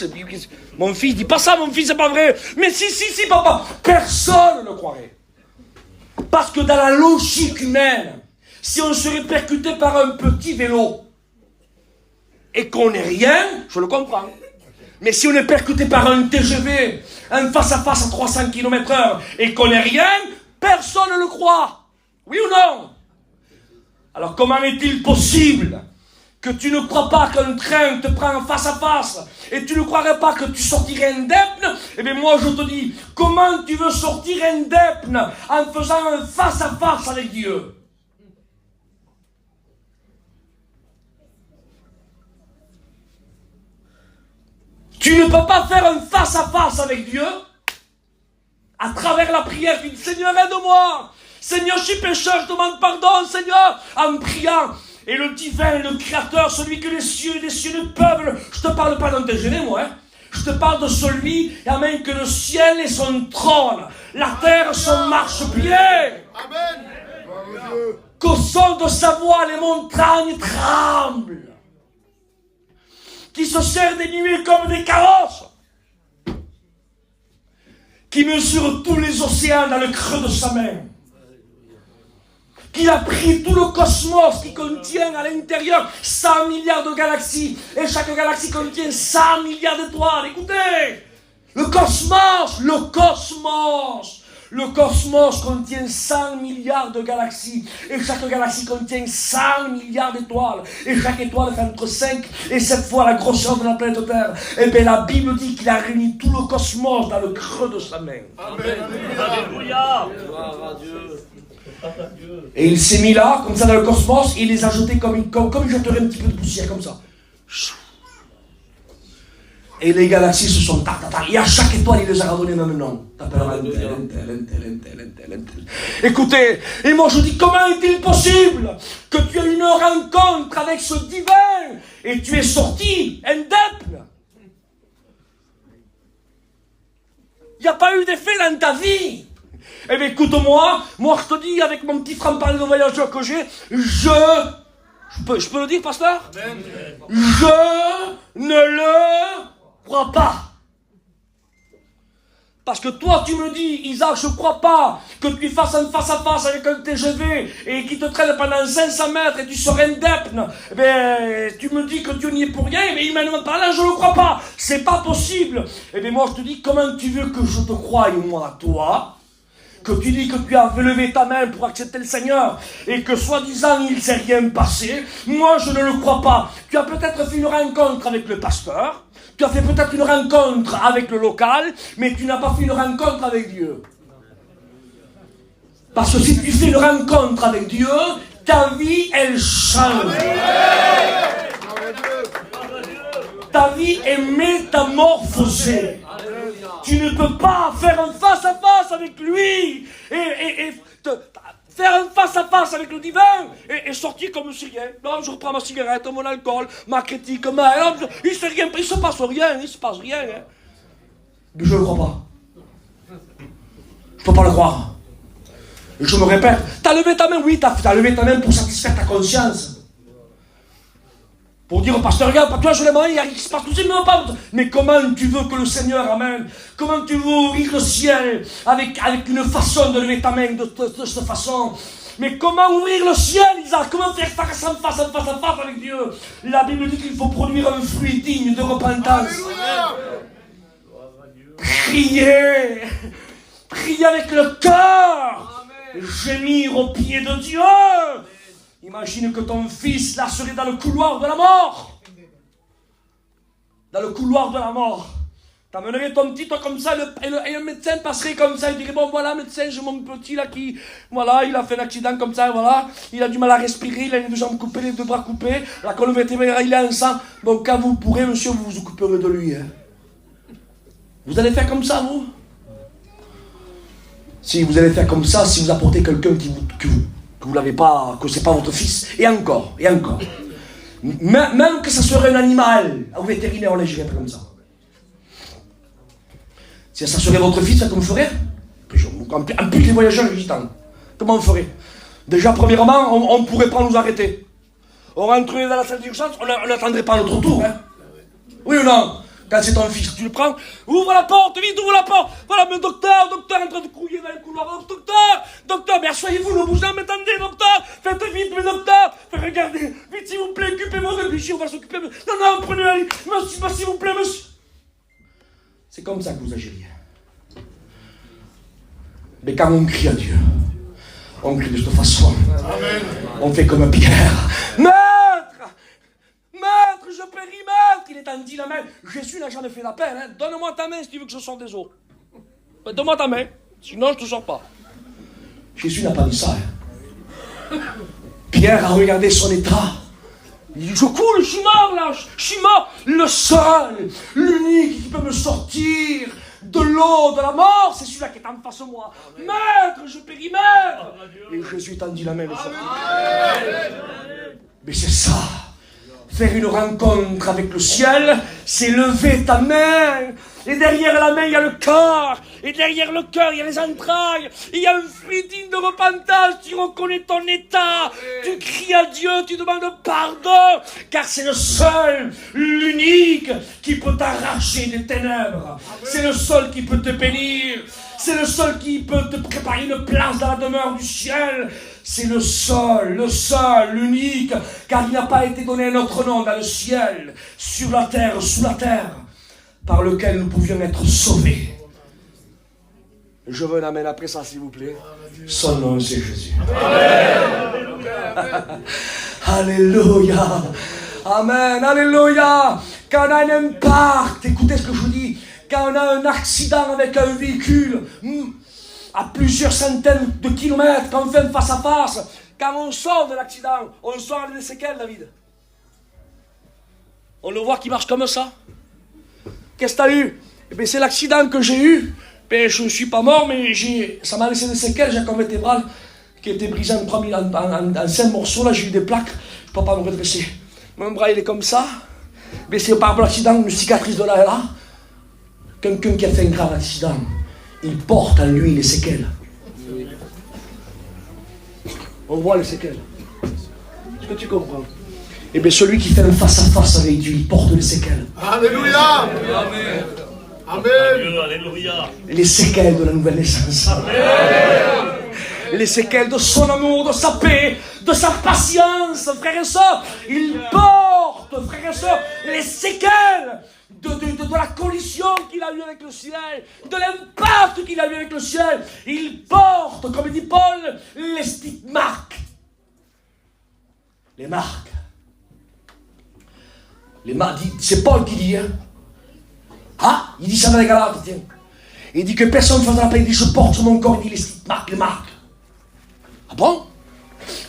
Mon fils dit pas ça, mon fils, c'est pas vrai. Mais si, papa. Personne ne le croirait. Parce que dans la logique humaine, si on serait percuté par un petit vélo et qu'on n'est rien, je le comprends. Mais si on est percuté par un TGV, un face-à-face à 300 km/h et qu'on n'est rien, personne ne le croit. Oui ou non? Alors comment est-il possible que tu ne crois pas qu'un train te prend face à face et tu ne croirais pas que tu sortirais indemne? Eh bien moi je te dis, comment tu veux sortir indemne en faisant un face à face avec Dieu? Tu ne peux pas faire un face à face avec Dieu à travers la prière. Tu dis, Seigneur, aide-moi. Seigneur, je suis pécheur, je demande pardon, Seigneur, en priant. Et le divin, le créateur, celui que les cieux ne peuvent, je te parle pas d'un déjeuner, moi, hein. Je te parle de celui, amen, que le ciel est son trône, la terre son marchepied. Amen. Qu'au son de sa voix, les montagnes tremblent. Qui se sert des nuées comme des carrosses. Qui mesure tous les océans dans le creux de sa main. Qui a pris tout le cosmos qui contient à l'intérieur 100 milliards de galaxies. Et chaque galaxie contient 100 milliards d'étoiles. Écoutez, le cosmos contient 100 milliards de galaxies. Et chaque galaxie contient 100 milliards d'étoiles. Et chaque étoile fait entre 5 et 7 fois la grosseur de la planète Terre. Et bien la Bible dit qu'il a réuni tout le cosmos dans le creux de sa main. Amen. Alléluia. Gloire à Dieu. Et il s'est mis là, comme ça dans le cosmos, et il les a jetés comme il jetterait un petit peu de poussière, comme ça. Et les galaxies se sont et à chaque étoile, il les a redonné le même nom. T'appelleras un tel. Écoutez, et moi je dis, comment est-il possible que tu aies une rencontre avec ce divin et tu es sorti indemne? Il n'y a pas eu d'effet dans ta vie. Eh bien, écoute-moi, moi je te dis, avec mon petit franc-parler de voyageur que j'ai, je peux le dire, pasteur? Je ne le crois pas. Parce que toi, tu me dis, Isaac, je ne crois pas que tu fasses un face-à-face avec un TGV et qui te traîne pendant 500 mètres et tu seras indemne. Eh bien, tu me dis que Dieu n'y est pour rien, mais humainement parlant, je ne le crois pas. C'est pas possible. Eh bien, moi, je te dis, comment tu veux que je te croie, moi, toi? Que tu dis que tu as levé ta main pour accepter le Seigneur et que soi-disant il ne s'est rien passé, moi je ne le crois pas. Tu as peut-être fait une rencontre avec le pasteur, tu as fait peut-être une rencontre avec le local, mais tu n'as pas fait une rencontre avec Dieu. Parce que si tu fais une rencontre avec Dieu, ta vie elle change. Ta vie est métamorphosée. Tu ne peux pas faire un face-à-face avec lui faire un face-à-face avec le divin et sortir comme si rien. Non, je reprends ma cigarette, mon alcool, ma critique, il se passe rien. Hein. Mais je ne le crois pas. Je ne peux pas le croire. Et je me répète, t'as levé ta main, oui, t'as levé ta main pour satisfaire ta conscience. Pour dire au pasteur, regarde, toi je l'aime, il se passe tout ça, mais comment tu veux que le Seigneur amène? Comment tu veux ouvrir le ciel avec une façon de lever ta main de cette façon? Mais comment ouvrir le ciel, Isaac? Comment faire face à face avec Dieu? La Bible dit qu'il faut produire un fruit digne de repentance. Priez avec le cœur, gémir au pied de Dieu. Imagine que ton fils, là, serait dans le couloir de la mort. Dans le couloir de la mort. T'amènerais ton petit, toi, comme ça, et le médecin passerait comme ça, il dirait, bon, voilà, médecin, j'ai mon petit, là, voilà, il a fait un accident comme ça, voilà, il a du mal à respirer, il a les deux jambes coupées, les deux bras coupés, la colonne vertébrale, il est en sang. Donc, quand vous pourrez, monsieur, vous vous occuperez de lui. Hein. Vous allez faire comme ça, vous? Si vous allez faire comme ça, si vous apportez quelqu'un que vous l'avez pas, que c'est pas votre fils, et encore. Même que ça serait un animal, au vétérinaire, on l'agirait pas comme ça. Si ça serait votre fils, ça comme ferait? En plus, les voyageurs, les gitans, comment on ferait? Déjà, premièrement, on ne pourrait pas nous arrêter. On rentrerait dans la salle d'urgence, on n'attendrait pas notre tour. Hein. Oui ou non? Quand c'est ton fils, tu le prends, ouvre la porte, vite, ouvre la porte. Voilà, mais docteur, en train de courir dans le couloir. Docteur, mais asseyez-vous, ne bougez pas, mais attendez, docteur, faites vite, mais docteur, regardez, vite, s'il vous plaît, occupez-vous de lui, on va s'occuper. Non, prenez-le, monsieur, s'il vous plaît, monsieur. C'est comme ça que vous agiriez. Mais quand on crie à Dieu, on crie de cette façon. Amen. On fait comme Pierre. Maître, je péris, maître. Il est tendu la main. Jésus n'a jamais fait d'appel. Hein. Donne-moi ta main si tu veux que je sorte des eaux. Donne-moi ta main. Sinon, je ne te sors pas. Jésus n'a pas dit ça. Hein. Pierre a regardé son état. Il dit, je coule, je suis mort là. Je suis mort. Le seul, l'unique qui peut me sortir de l'eau, de la mort, c'est celui-là qui est en face de moi. Maître, je péris, maître. Et Jésus tendit la main. Mais c'est ça. Faire une rencontre avec le ciel, c'est lever ta main. Et derrière la main, il y a le cœur. Et derrière le cœur, il y a les entrailles. Il y a un fruit digne de repentance. Tu reconnais ton état. Tu cries à Dieu, tu demandes pardon. Car c'est le seul, l'unique, qui peut t'arracher des ténèbres. C'est le seul qui peut te bénir. C'est le seul qui peut te préparer une place dans la demeure du ciel. C'est le seul, l'unique, car il n'a pas été donné un autre nom dans le ciel, sur la terre, sous la terre, par lequel nous pouvions être sauvés. Je veux un amen après ça, s'il vous plaît. Son nom, c'est Jésus. Amen. Alléluia. Amen, alléluia. Quand on a un impact, écoutez ce que je vous dis, quand on a un accident avec un véhicule, à plusieurs centaines de kilomètres, quand on fait un face-à-face, quand on sort de l'accident, on sort avec des séquelles, David. On le voit qui marche comme ça. Qu'est-ce que tu as eu? Eh bien, c'est l'accident que j'ai eu. Ben, je ne suis pas mort, mais ça m'a laissé des séquelles. J'ai un colonne vertébrale qui a été brisé en 5 morceaux. Là, j'ai eu des plaques. Je ne peux pas me redresser. Mon bras, il est comme ça. Mais c'est par l'accident, une cicatrice de là et là. Quelqu'un qui a fait un grave accident, il porte en lui les séquelles. On voit les séquelles. Est-ce que tu comprends? Eh bien, celui qui fait un face-à-face avec Dieu, il porte les séquelles. Alléluia. Amen. Amen. Alléluia. Les séquelles de la nouvelle naissance. Amen. Les séquelles de son amour, de sa paix, de sa patience, frères et sœurs. Il porte, frères et sœurs, les séquelles de la collision qu'il a eue avec le ciel, de l'impact qu'il a eu avec le ciel. Il porte, comme dit Paul, les stigmates. Les marques. C'est Paul qui dit, hein. Ah, il dit ça dans les Galates, tiens. Il dit que personne ne fasse la paix. Il dit, je porte sur mon corps, il dit les stigmates, les marques. Ah bon?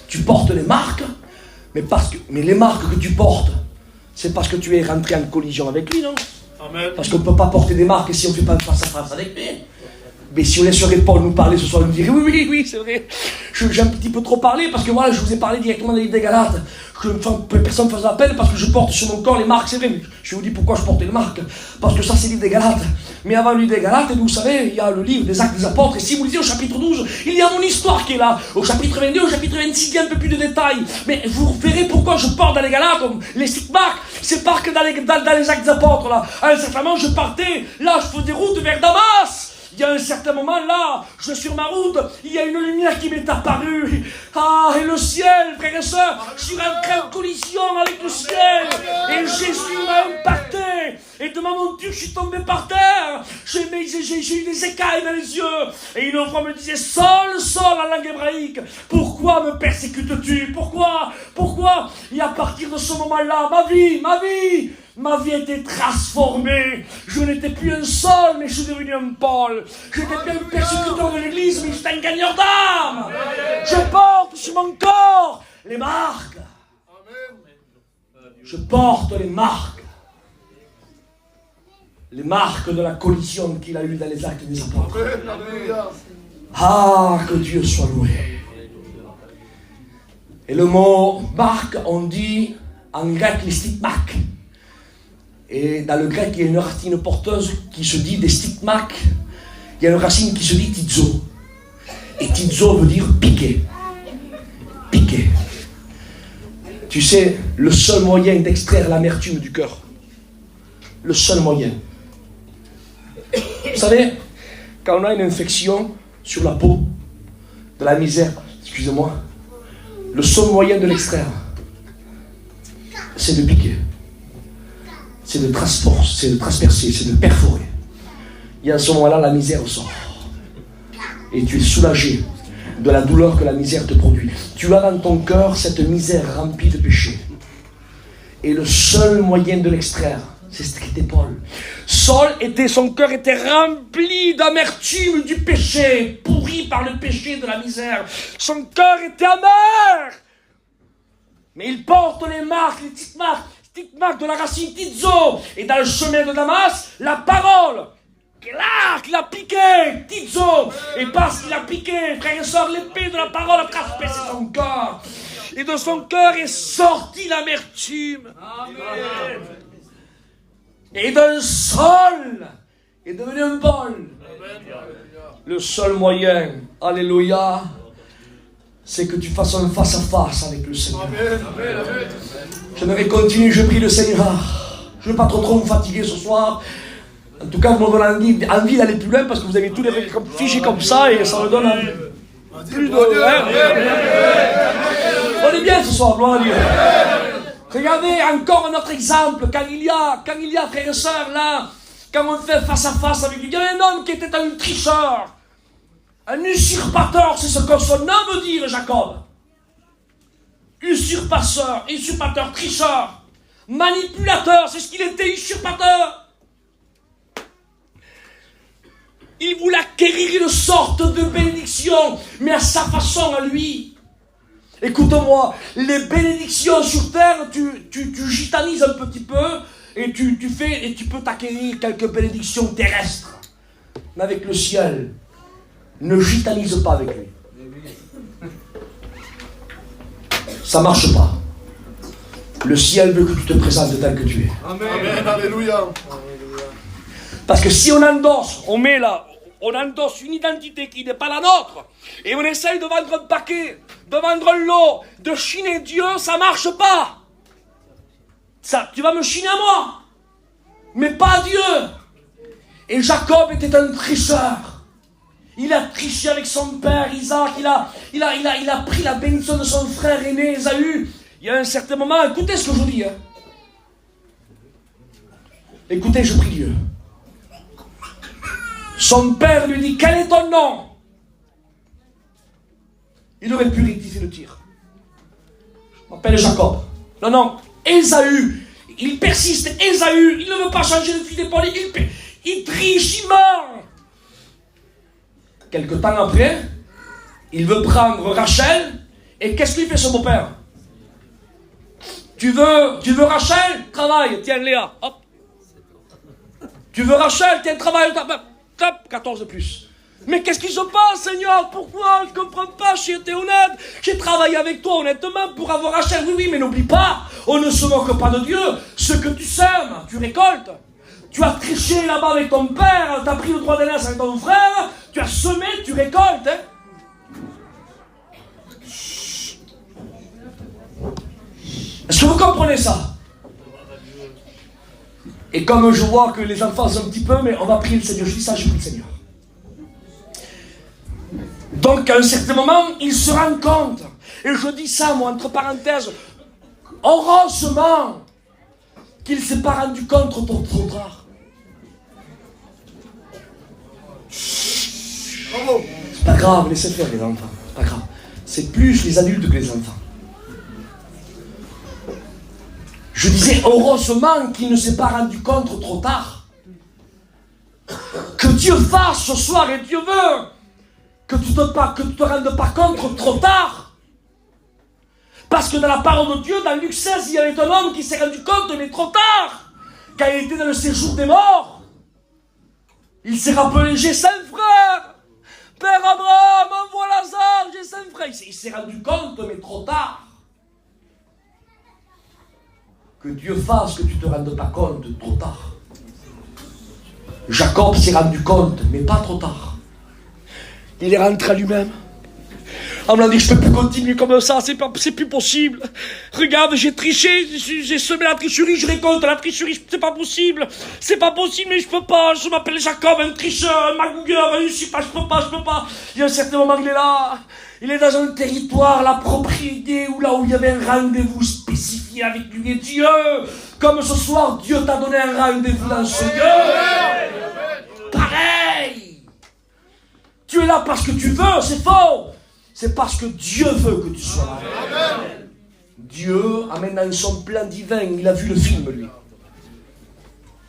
Tu portes les marques, mais les marques que tu portes, c'est parce que tu es rentré en collision avec lui, non? Amen. Parce qu'on ne peut pas porter des marques si on ne fait pas face à face avec lui. Mais si on laisserait Paul nous parler ce soir, il nous dirait oui, c'est vrai. J'ai un petit peu trop parlé parce que voilà, je vous ai parlé directement des livres des Galates. Que personne ne fasse appel parce que je porte sur mon corps les marques, c'est vrai. Mais je vous dis pourquoi je porte les marques. Parce que ça, c'est le livre des Galates. Mais avant le livre des Galates, vous savez, il y a le livre des Actes des Apôtres. Et si vous lisez au chapitre 12, il y a mon histoire qui est là. Au chapitre 22, au chapitre 26, il y a un peu plus de détails. Mais vous verrez pourquoi je porte dans les Galates les stigmates. C'est parce que dans les Actes des Apôtres, là, à un certain moment, je partais. Là, je faisais route vers Damas. Il y a un certain moment là, je suis sur ma route, il y a une lumière qui m'est apparue. Ah, et le ciel, frères et sœurs, je suis rentré en collision avec le ciel. Et Jésus m'a impacté. Et de ma monture, je suis tombé par terre. J'ai eu des écailles dans les yeux. Et une voix me disait, Saul, Saul, en langue hébraïque, pourquoi me persécutes-tu? Pourquoi? Et à partir de ce moment-là, ma vie a été transformée. Je n'étais plus un Saul, mais je suis devenu un Paul. Je n'étais plus un persécuteur de l'église, mais j'étais un gagneur d'âme. Je porte sur mon corps les marques. Je porte les marques. Les marques de la collision qu'il a eue dans les Actes des Apôtres. Ah, que Dieu soit loué. Et le mot marque, on dit en grec les stigmates. Et dans le grec, il y a une racine porteuse qui se dit des stigmates. Il y a une racine qui se dit tizo. Et tizo veut dire piquer. Piquer. Tu sais, le seul moyen d'extraire l'amertume du cœur. Le seul moyen. Vous savez, quand on a une infection sur la peau, de la misère, excusez-moi, le seul moyen de l'extraire, c'est de piquer. C'est de transpercer, c'est de perforer. Et à ce moment-là, la misère sort. Et tu es soulagé de la douleur que la misère te produit. Tu as dans ton cœur cette misère remplie de péché. Et le seul moyen de l'extraire, c'est ce qu'était Paul. Son cœur était rempli d'amertume du péché, pourri par le péché de la misère. Son cœur était amer. Mais il porte les marques, les stigmates de la racine tizo. Et dans le chemin de Damas, la parole. Clac, il a piqué, tizo. Et parce qu'il a piqué, frère et soeur, l'épée de la parole a transpercé son cœur. Et de son cœur est sortie l'amertume. Amen. Et d'un Saul est devenu un Paul. Le seul moyen, alléluia, c'est que tu fasses un face-à-face avec le Seigneur. J'aimerais continuer, je prie le Seigneur. Je ne veux pas trop vous fatiguer ce soir. En tout cas, vous me donnez envie d'aller plus loin parce que vous avez tous les fichiers comme ça et ça me donne plus de... On est bien ce soir, gloire à Dieu. Regardez encore un autre exemple, quand il y a, frères et sœurs, là, quand on fait face à face avec lui, il y avait un homme qui était un tricheur, un usurpateur, c'est ce que son nom veut dire, Jacob. Usurpateur, tricheur, manipulateur, c'est ce qu'il était, usurpateur. Il voulait acquérir une sorte de bénédiction, mais à sa façon, à lui. Écoute-moi, les bénédictions sur terre, tu gitanises un petit peu et tu peux t'acquérir quelques bénédictions terrestres. Mais avec le ciel, ne gitanise pas avec lui. Ça marche pas. Le ciel veut que tu te présentes tel que tu es. Amen, alléluia. Parce que si on endosse une identité qui n'est pas la nôtre, et on essaye de vendre un paquet, de vendre un lot, de chiner Dieu, ça marche pas. Ça, tu vas me chiner à moi, mais pas à Dieu. Et Jacob était un tricheur. Il a triché avec son père Isaac, il a pris la bénédiction de son frère aîné Ésaü. Il y a un certain moment, écoutez ce que je vous dis. Écoutez, je prie Dieu. Son père lui dit, quel est ton nom? Il aurait pu rectifier le tir. Je m'appelle Jacob. Non, Ésaü. Il persiste, Ésaü. Il ne veut pas changer de fils d'épaule. Il triche, il ment. Quelque temps après, il veut prendre Rachel. Et qu'est-ce qu'il fait son beau-père? Tu veux Rachel? Travaille, tiens Léa, hop. Tu veux Rachel? Tiens, travaille, hop, 14 de plus. Mais qu'est-ce qui se passe, Seigneur? Pourquoi? Je ne comprends pas, j'ai été honnête. J'ai travaillé avec toi honnêtement pour avoir Rachel. Oui, mais n'oublie pas, on ne se moque pas de Dieu. Ce que tu sèmes, tu récoltes. Tu as triché là-bas avec ton père, tu as pris le droit d'aînesse avec ton frère, tu as semé, tu récoltes. Hein? Est-ce que vous comprenez ça? Et comme je vois que les enfants sont un petit peu, mais on va prier le Seigneur. Je dis ça, je prie le Seigneur. Donc à un certain moment, il se rend compte. Et je dis ça, moi, entre parenthèses, heureusement qu'il ne s'est pas rendu compte trop tard. C'est pas grave, laissez faire les enfants. C'est pas grave. C'est plus les adultes que les enfants. Je disais heureusement qu'il ne s'est pas rendu compte trop tard. Que Dieu fasse ce soir, et Dieu veut que tu te rendes pas compte trop tard. Parce que dans la parole de Dieu, dans Luc 16, il y avait un homme qui s'est rendu compte, mais trop tard, quand il était dans le séjour des morts. Il s'est rappelé, j'ai 5 frères. Père Abraham, envoie Lazare, j'ai 5 frères. Il s'est rendu compte, mais trop tard. Que Dieu fasse que tu ne te rendes pas compte trop tard. Jacob s'est rendu compte, mais pas trop tard. Il est rentré à lui-même. On m'a dit, je ne peux plus continuer comme ça, c'est plus possible. Regarde, j'ai triché, j'ai semé la tricherie, je récolte la tricherie, c'est pas possible, mais je peux pas, je m'appelle Jacob, un tricheur, un magouilleur, je peux pas. Il y a un certain moment, il est là, il est dans un territoire, la propriété, là où il y avait un rendez-vous spécifié avec lui et Dieu. Comme ce soir, Dieu t'a donné un rendez-vous dans ce lieu. Pareil. Tu es là parce que tu veux, c'est faux. C'est parce que Dieu veut que tu sois là. Amen. Dieu amène dans son plan divin. Il a vu le film, lui.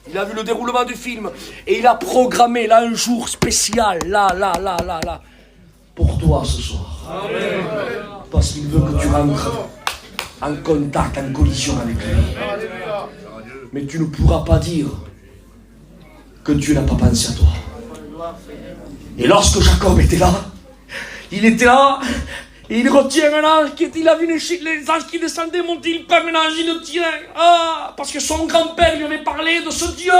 Il a vu le déroulement du film. Et il a programmé là un jour spécial. Là. Pour toi ce soir. Amen. Parce qu'il veut que tu rentres en contact, en collision avec lui. Mais tu ne pourras pas dire que Dieu n'a pas pensé à toi. Et lorsque Jacob était là, il était là, et il retient un ange, il a vu les anges qui descendaient, montaient, il prend un ange, il le tient. Ah, parce que son grand-père lui avait parlé de ce Dieu,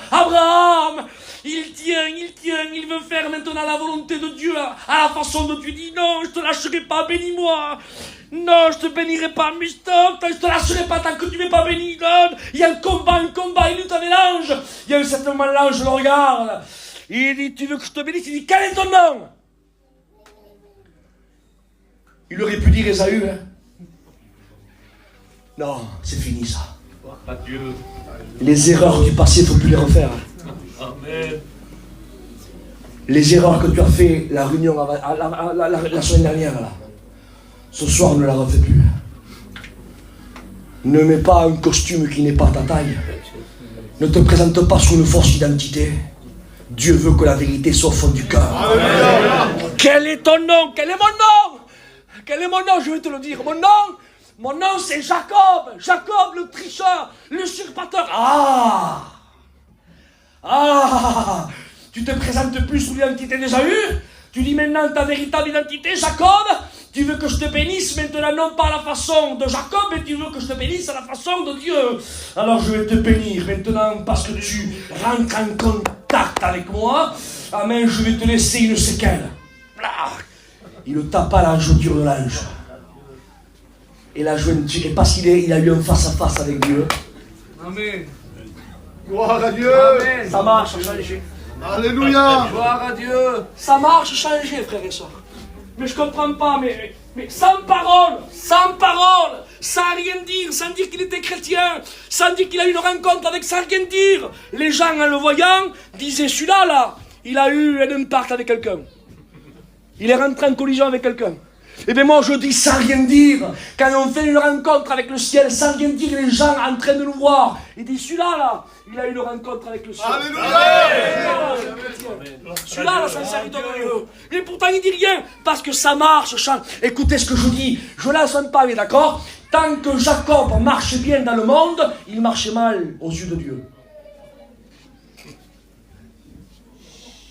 Abraham. Il tient, il veut faire maintenant la volonté de Dieu, à la façon dont tu dis, non, je te lâcherai pas, bénis-moi. Non, je te bénirai pas, mais je te lâcherai pas tant que tu m'es pas béni. Non. Il y a un combat, il lutte avec l'ange. Il y a un certain moment, l'ange le regarde. Il dit, tu veux que je te bénisse? Il dit, quel est ton nom? Il aurait pu dire Ésaü, hein. Non, c'est fini ça. Adieu. Les erreurs du passé, il ne faut plus les refaire. Amen. Les erreurs que tu as fait, la réunion la semaine dernière, là. Ce soir, ne la refais plus. Ne mets pas un costume qui n'est pas ta taille. Ne te présente pas sous une fausse identité. Dieu veut que la vérité soit au fond du cœur. Quel est ton nom? Quel est mon nom? Quel est mon nom? Je vais te le dire. Mon nom c'est Jacob. Jacob le tricheur, l'usurpateur. Ah, tu te présentes plus sous l'identité d'Ésaü. Tu dis maintenant ta véritable identité, Jacob. Tu veux que je te bénisse maintenant, non pas à la façon de Jacob, mais tu veux que je te bénisse à la façon de Dieu. Alors je vais te bénir maintenant parce que tu rentres en contact avec moi. Amen, je vais te laisser une séquelle. Il ne tape pas la jointure de l'ange. Et la jointure, et parce qu'il a eu un face-à-face avec Dieu. Amen. Gloire à Dieu. Amen. Ça marche, changer. Alléluia. Gloire à Dieu. Ça marche, changer, frères et sœurs. Mais je comprends pas, mais sans parole, sans rien dire, sans dire qu'il était chrétien, sans dire qu'il a eu une rencontre avec, sans rien dire. Les gens, en le voyant, disaient, celui-là, là, il a eu un impact avec quelqu'un. Il est rentré en collision avec quelqu'un. Et bien moi je dis sans rien dire, quand on fait une rencontre avec le ciel, sans rien dire, les gens en train de nous voir, il dit celui-là là, il a eu une rencontre avec le ciel. Alléluia. Celui-là là, c'est un serviteur de Dieu. Mais pourtant il dit rien, parce que ça marche, chante. Écoutez ce que je dis, je lance un pavé, d'accord? tant que Jacob marchait bien dans le monde, il marchait mal aux yeux de Dieu.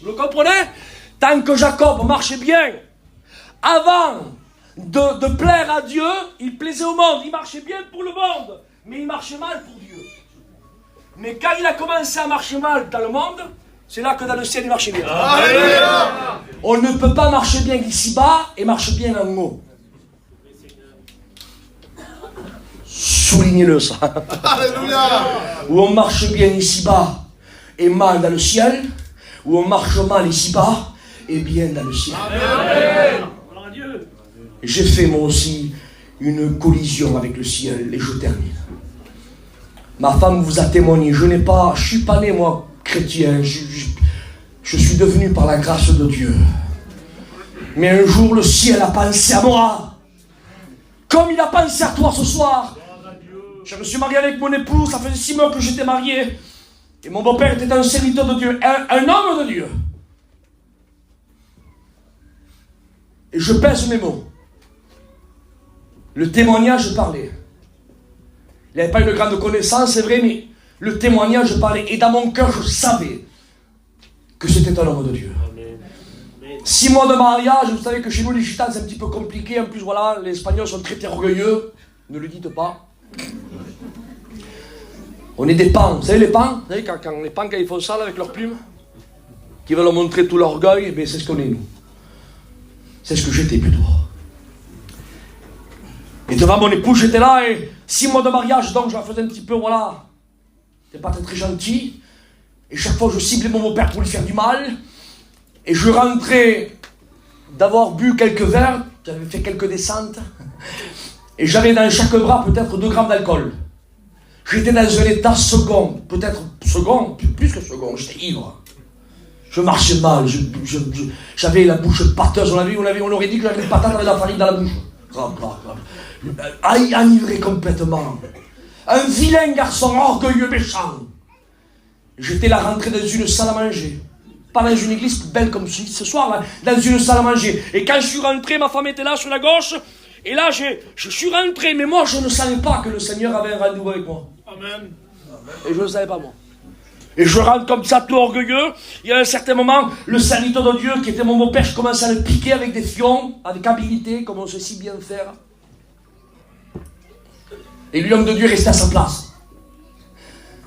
Vous le comprenez? Tant que Jacob marchait bien, avant de plaire à Dieu, il plaisait au monde. Il marchait bien pour le monde, mais il marchait mal pour Dieu. Mais quand il a commencé à marcher mal dans le monde, c'est là que dans le ciel il marchait bien. Alléluia. On ne peut pas marcher bien ici-bas et marcher bien en haut. Soulignez-le ça. Alléluia. Où on marche bien ici-bas et mal dans le ciel, où on marche mal ici-bas et bien dans le ciel. Amen. J'ai fait moi aussi une collision avec le ciel et je termine. Ma femme vous a témoigné, je suis pas né moi chrétien, je suis devenu par la grâce de Dieu. Mais un jour le ciel a pensé à moi, comme il a pensé à toi ce soir. Je me suis marié avec mon épouse, ça faisait 6 mois que j'étais marié. Et mon beau-père était un serviteur de Dieu, un homme de Dieu. Et je pèse mes mots. Le témoignage parlait. Il n'avait pas une grande connaissance, c'est vrai, mais le témoignage parlait. Et dans mon cœur, je savais que c'était un homme de Dieu. 6 mois de mariage, vous savez que chez nous, les gitans, c'est un petit peu compliqué. En plus, voilà, les Espagnols sont très orgueilleux. Ne le dites pas. On est des pans. Vous savez les pans? Vous savez, quand les pans, quand ils font ça là, avec leurs plumes, qui veulent montrer tout l'orgueil, eh c'est ce qu'on est, nous. C'est ce que j'étais plutôt. Et devant mon épouse, j'étais là, et 6 mois de mariage, donc je la faisais un petit peu, voilà. C'était pas très gentil. Et chaque fois, je ciblais mon beau-père pour lui faire du mal. Et je rentrais d'avoir bu quelques verres, j'avais fait quelques descentes. Et j'avais dans chaque bras peut-être 2 grammes d'alcool. J'étais dans un état second, peut-être second, plus que second, j'étais ivre. Je marchais mal, j'avais la bouche pâteuse, on aurait dit que j'avais des patates avec la farine dans la bouche. Enivré complètement. Un vilain garçon orgueilleux, méchant. J'étais là rentré dans une salle à manger. Pas dans une église belle comme ce soir, là, dans une salle à manger. Et quand je suis rentré, ma femme était là sur la gauche. Et là, je suis rentré, mais moi, je ne savais pas que le Seigneur avait un rendez-vous avec moi. Amen. Et je ne le savais pas, moi. Et je rentre comme ça, tout orgueilleux. Il y a un certain moment, le serviteur de Dieu, qui était mon beau-père, je commence à le piquer avec des fions, avec habilité, comme on sait si bien faire. Et l'homme de Dieu restait à sa place.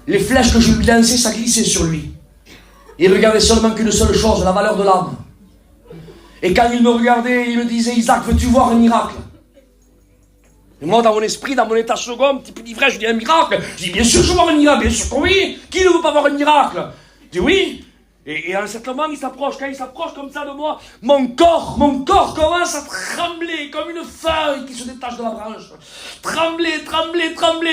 Les flèches que je lui lançais, ça glissait sur lui. Il regardait seulement qu'une seule chose, la valeur de l'âme. Et quand il me regardait, il me disait, Isaac, veux-tu voir un miracle? Et moi, dans mon esprit, dans mon état second, un petit peu d'ivresse, je dis un miracle. Je dis, bien sûr, je veux voir un miracle, bien sûr que oui. Qui ne veut pas voir un miracle? Je dis oui. Et à un certain moment, il s'approche. Quand il s'approche comme ça de moi, mon corps commence à trembler comme une feuille qui se détache de la branche. Trembler.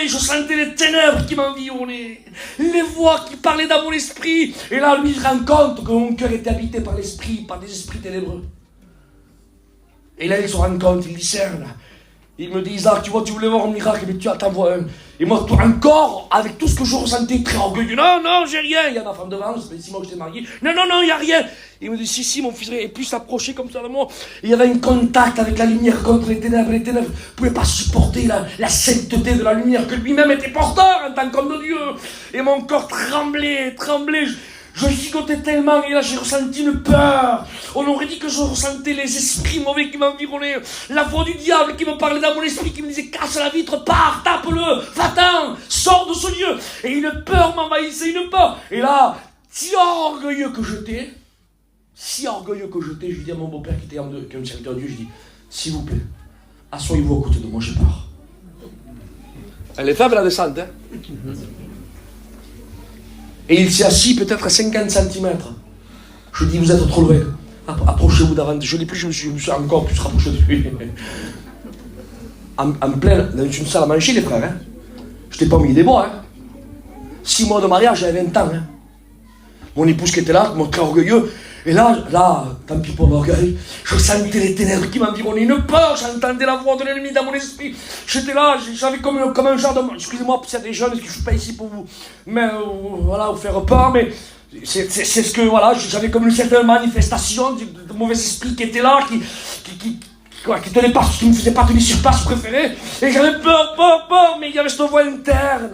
Je sentais les ténèbres qui m'environnaient. Les voix qui parlaient dans mon esprit. Et là, lui, je rends compte que mon cœur était habité par l'esprit, par des esprits ténébreux. Et là, il se rend compte, il discerne. Il me dit, Isaac, tu vois, tu voulais voir un miracle, mais tu t'en vois un. Et moi, encore, avec tout ce que je ressentais, très orgueilleux, non, j'ai rien. Il y a ma femme devant, ça fait 6 mois que j'étais marié. Non, il n'y a rien. Il me dit, si, mon fils, et puis s'approcher comme ça de moi. Il y avait un contact avec la lumière contre les ténèbres. Les ténèbres ne pouvaient pas supporter la sainteté de la lumière, que lui-même était porteur en tant qu'homme de Dieu. Et mon corps tremblait. Je gigotais tellement, et là j'ai ressenti une peur. On aurait dit que je ressentais les esprits mauvais qui m'environnaient. La voix du diable qui me parlait dans mon esprit, qui me disait, casse la vitre, pars, tape-le, va-t'en, sors de ce lieu. Et une peur m'envahissait, une peur. Et là, si orgueilleux que j'étais, je dis à mon beau-père qui était un serviteur de Dieu, je dis, s'il vous plaît, asseyez-vous à côté de moi, j'ai peur. Elle est faible la descente, hein. Et il s'est assis peut-être à 50 cm. Je dis, vous êtes trop loin. Approchez-vous davantage. Je l'ai plus, je me suis encore plus rapproché de lui. En pleine, dans une salle à manger, les frères. Hein. Je t'ai pas mis des bois. Hein. 6 mois de mariage, j'avais 20 ans. Hein. Mon épouse qui était là, mon très orgueilleux. Et là, tant pis pour l'orgueil, je sentais les ténèbres qui m'environnaient, une peur, j'entendais la voix de l'ennemi dans mon esprit. J'étais là, j'avais comme un genre de... Excusez-moi pour certains jeunes, je ne suis pas ici pour vous, mais voilà, vous faire peur, mais c'est ce que, voilà, j'avais comme une certaine manifestation de mauvais esprit qui était là, quoi, qui ne me faisait pas tenir sur place préférée. Et j'avais peur, mais il y avait cette voix interne.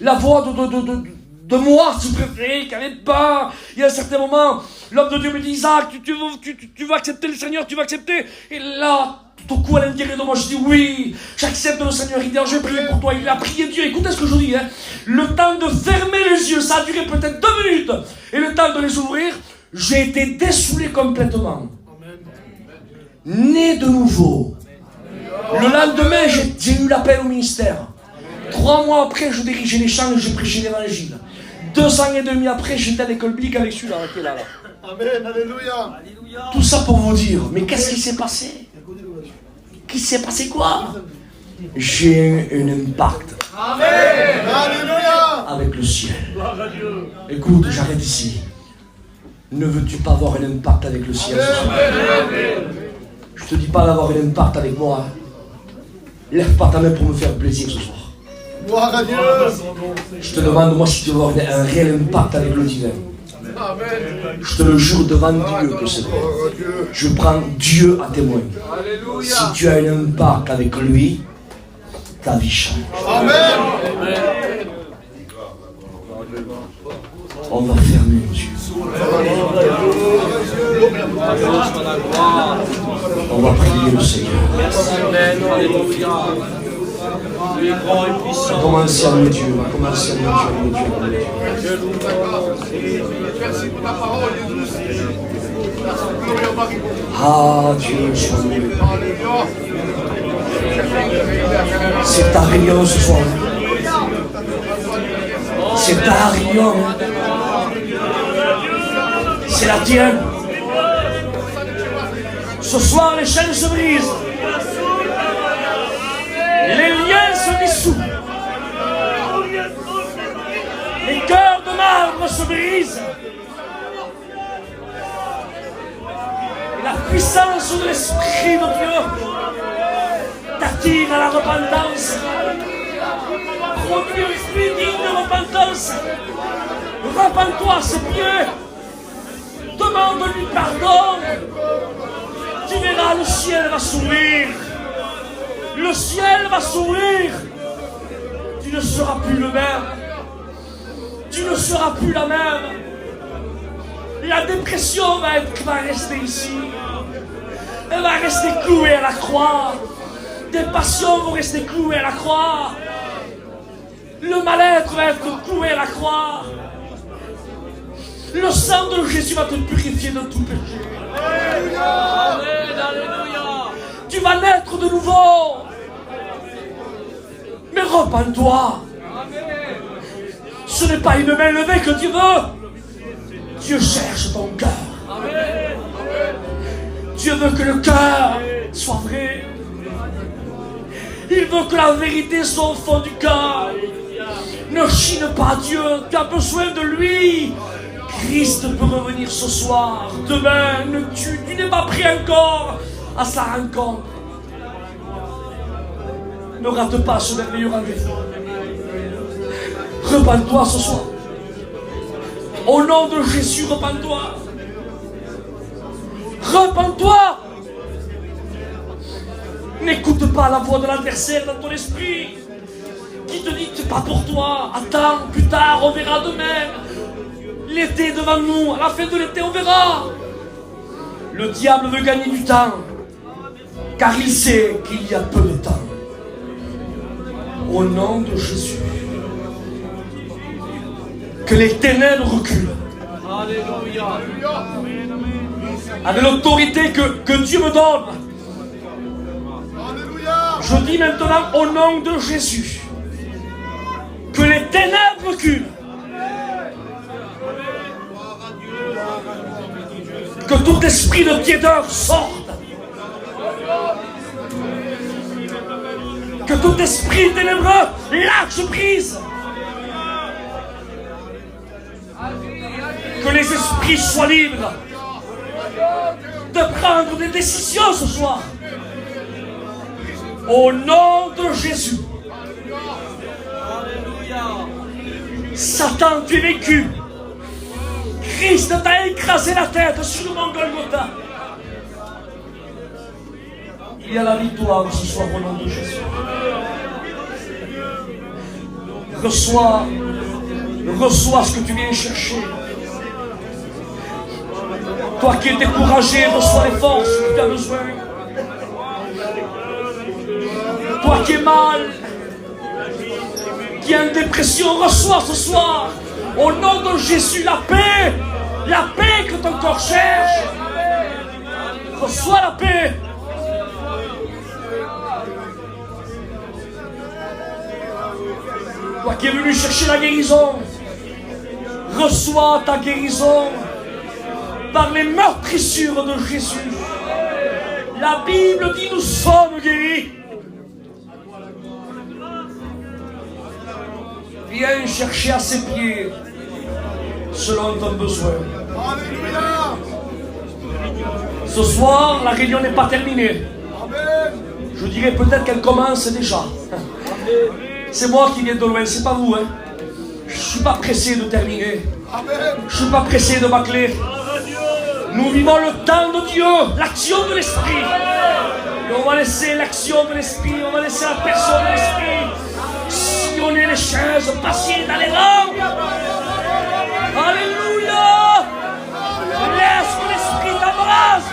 La voix de moi, si préféré, qui avait peur. Il y a un certain moment, l'homme de Dieu me dit, Isaac, tu vas accepter le Seigneur, tu vas accepter. Et là, tout au coup, à l'intérieur de moi, je dis, oui, j'accepte le Seigneur. Il dit, je vais prier pour toi. Il a prié Dieu. Écoutez ce que je vous dis, hein. Le temps de fermer les yeux, ça a duré peut-être 2 minutes. Et le temps de les ouvrir, j'ai été dessoulé complètement. Né de nouveau. Le lendemain, j'ai eu l'appel au ministère. 3 mois après, je dirigeais les chants et je prêchais l'évangile. 2 ans et demi après, j'étais à l'école biblique avec celui-là qui est là. Amen, alléluia. Tout ça pour vous dire, mais qu'est-ce qui s'est passé? Qui s'est passé quoi? J'ai eu un impact. Amen, alléluia. Avec le ciel. Écoute, j'arrête ici. Ne veux-tu pas avoir un impact avec le ciel ce soir? Je te dis pas d'avoir un impact avec moi. Lève pas ta main pour me faire plaisir ce soir. Gloire à Dieu. Je te demande, moi, si tu veux avoir un réel impact avec le divin. Je te le jure devant Dieu que c'est vrai. Je prends Dieu à témoin. Si tu as un impact avec lui, ta vie change. Amen. On va fermer les yeux. On va prier le Seigneur. Commencez à louer Dieu. Commencez à louer Dieu. Merci pour ta parole, Jésus. Ah, Dieu, sois loué. C'est ta réunion ce soir. C'est ta réunion. C'est la tienne. Ce soir, les chaînes se brisent. Les liens se dissouent. Les cœurs de marbre se brisent. Et la puissance de l'Esprit de Dieu t'attire à la repentance. Produis l'esprit digne de repentance. Repens-toi, c'est Dieu. Demande-lui pardon. Tu verras, le ciel va s'ouvrir. Le ciel va s'ouvrir. Tu ne seras plus le même. Tu ne seras plus la même. La dépression va rester ici. Elle va rester clouée à la croix. Des passions vont rester clouées à la croix. Le mal-être va être cloué à la croix. Le sang de Jésus va te purifier de tout péché. Alléluia. Tu vas naître de nouveau. Mais repens-toi. Ce n'est pas une main levée que Dieu veut. Dieu cherche ton cœur. Dieu veut que le cœur soit vrai. Il veut que la vérité soit au fond du cœur. Ne chine pas Dieu, tu as besoin de lui. Christ peut revenir ce soir, demain, tu n'es pas prêt encore à sa rencontre. Ne rate pas ce merveilleux rendez-vous. Repens-toi ce soir. Au nom de Jésus, repens-toi. Repens-toi. N'écoute pas la voix de l'adversaire dans ton esprit qui te dit que c'est pas pour toi. Attends, plus tard, on verra demain. L'été est devant nous, à la fin de l'été, on verra. Le diable veut gagner du temps, car il sait qu'il y a peu de temps. Au nom de Jésus, que les ténèbres reculent. Alléluia. Avec l'autorité que Dieu me donne. Je dis maintenant au nom de Jésus que les ténèbres reculent. Que tout esprit de tiédeur sorte. Que tout esprit ténébreux lâche prise. Que les esprits soient libres de prendre des décisions ce soir. Au nom de Jésus. Satan, tu es vaincu. Christ t'a écrasé la tête sur mon Golgotha. Il y a la victoire ce soir au nom de Jésus. Reçois ce que tu viens chercher. Toi qui es découragé, reçois les forces que tu as besoin. Toi qui es mal, qui est en dépression, reçois ce soir, au nom de Jésus, la paix que ton corps cherche. Reçois la paix. Toi qui es venu chercher la guérison, reçois ta guérison par les meurtrissures de Jésus. La Bible dit nous sommes guéris. Viens chercher à ses pieds selon ton besoin. Alléluia. Ce soir, la réunion n'est pas terminée. Je dirais peut-être qu'elle commence déjà. C'est moi qui viens de loin, c'est pas vous. Je ne suis pas pressé de terminer. Je ne suis pas pressé de bâcler. Nous vivons le temps de Dieu, l'action de l'Esprit. Et on va laisser l'action de l'Esprit, on va laisser la personne de l'Esprit sillonner les chaises, passer dans les rangs. Alléluia. Laisse que l'Esprit t'embrasse.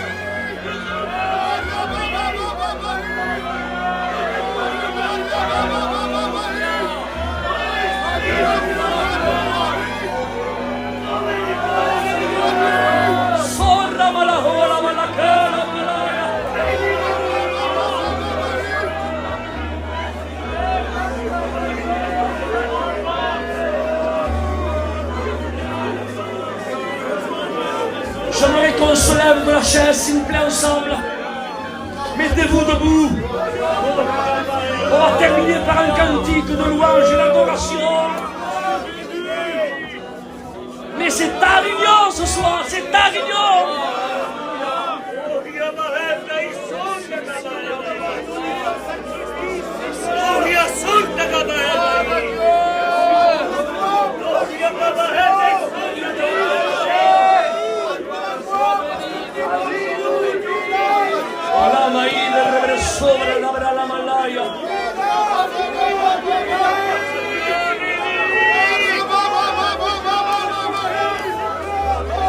J'aimerais qu'on se lève de la chaise, s'il vous plaît, ensemble. Mettez-vous debout. On va terminer par un cantique de louange et d'adoration. Mais c'est ta réunion ce soir, c'est ta réunion. La maïda sobre la malaya.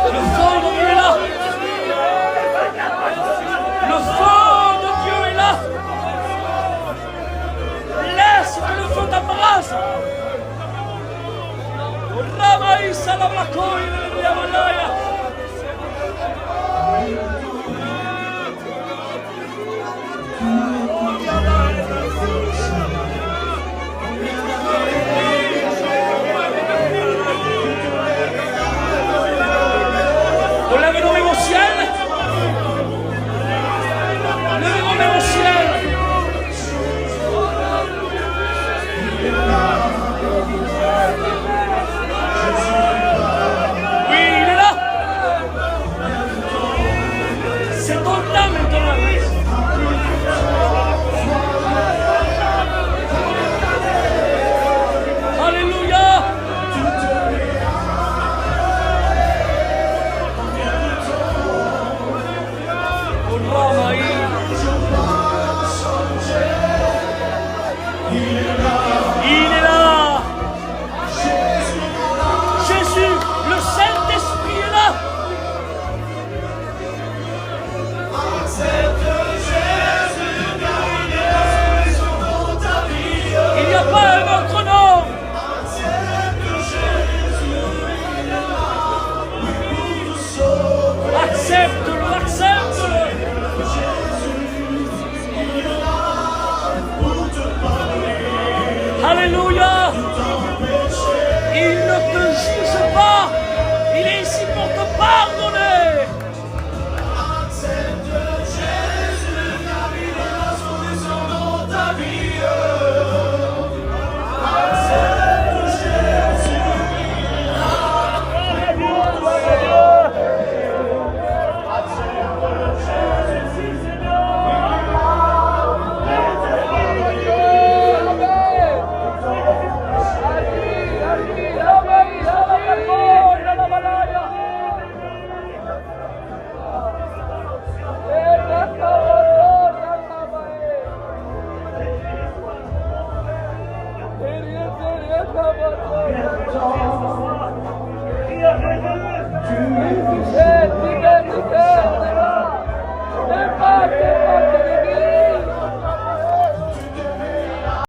Le feu de Dieu est là. Le feu de Dieu est là. Laisse que le feu t'embrasse. Ramaïsa la blacoï de la malaya. Levez nos mains au ciel. Levez nos mains au ciel. Oui, il est là. Jésus.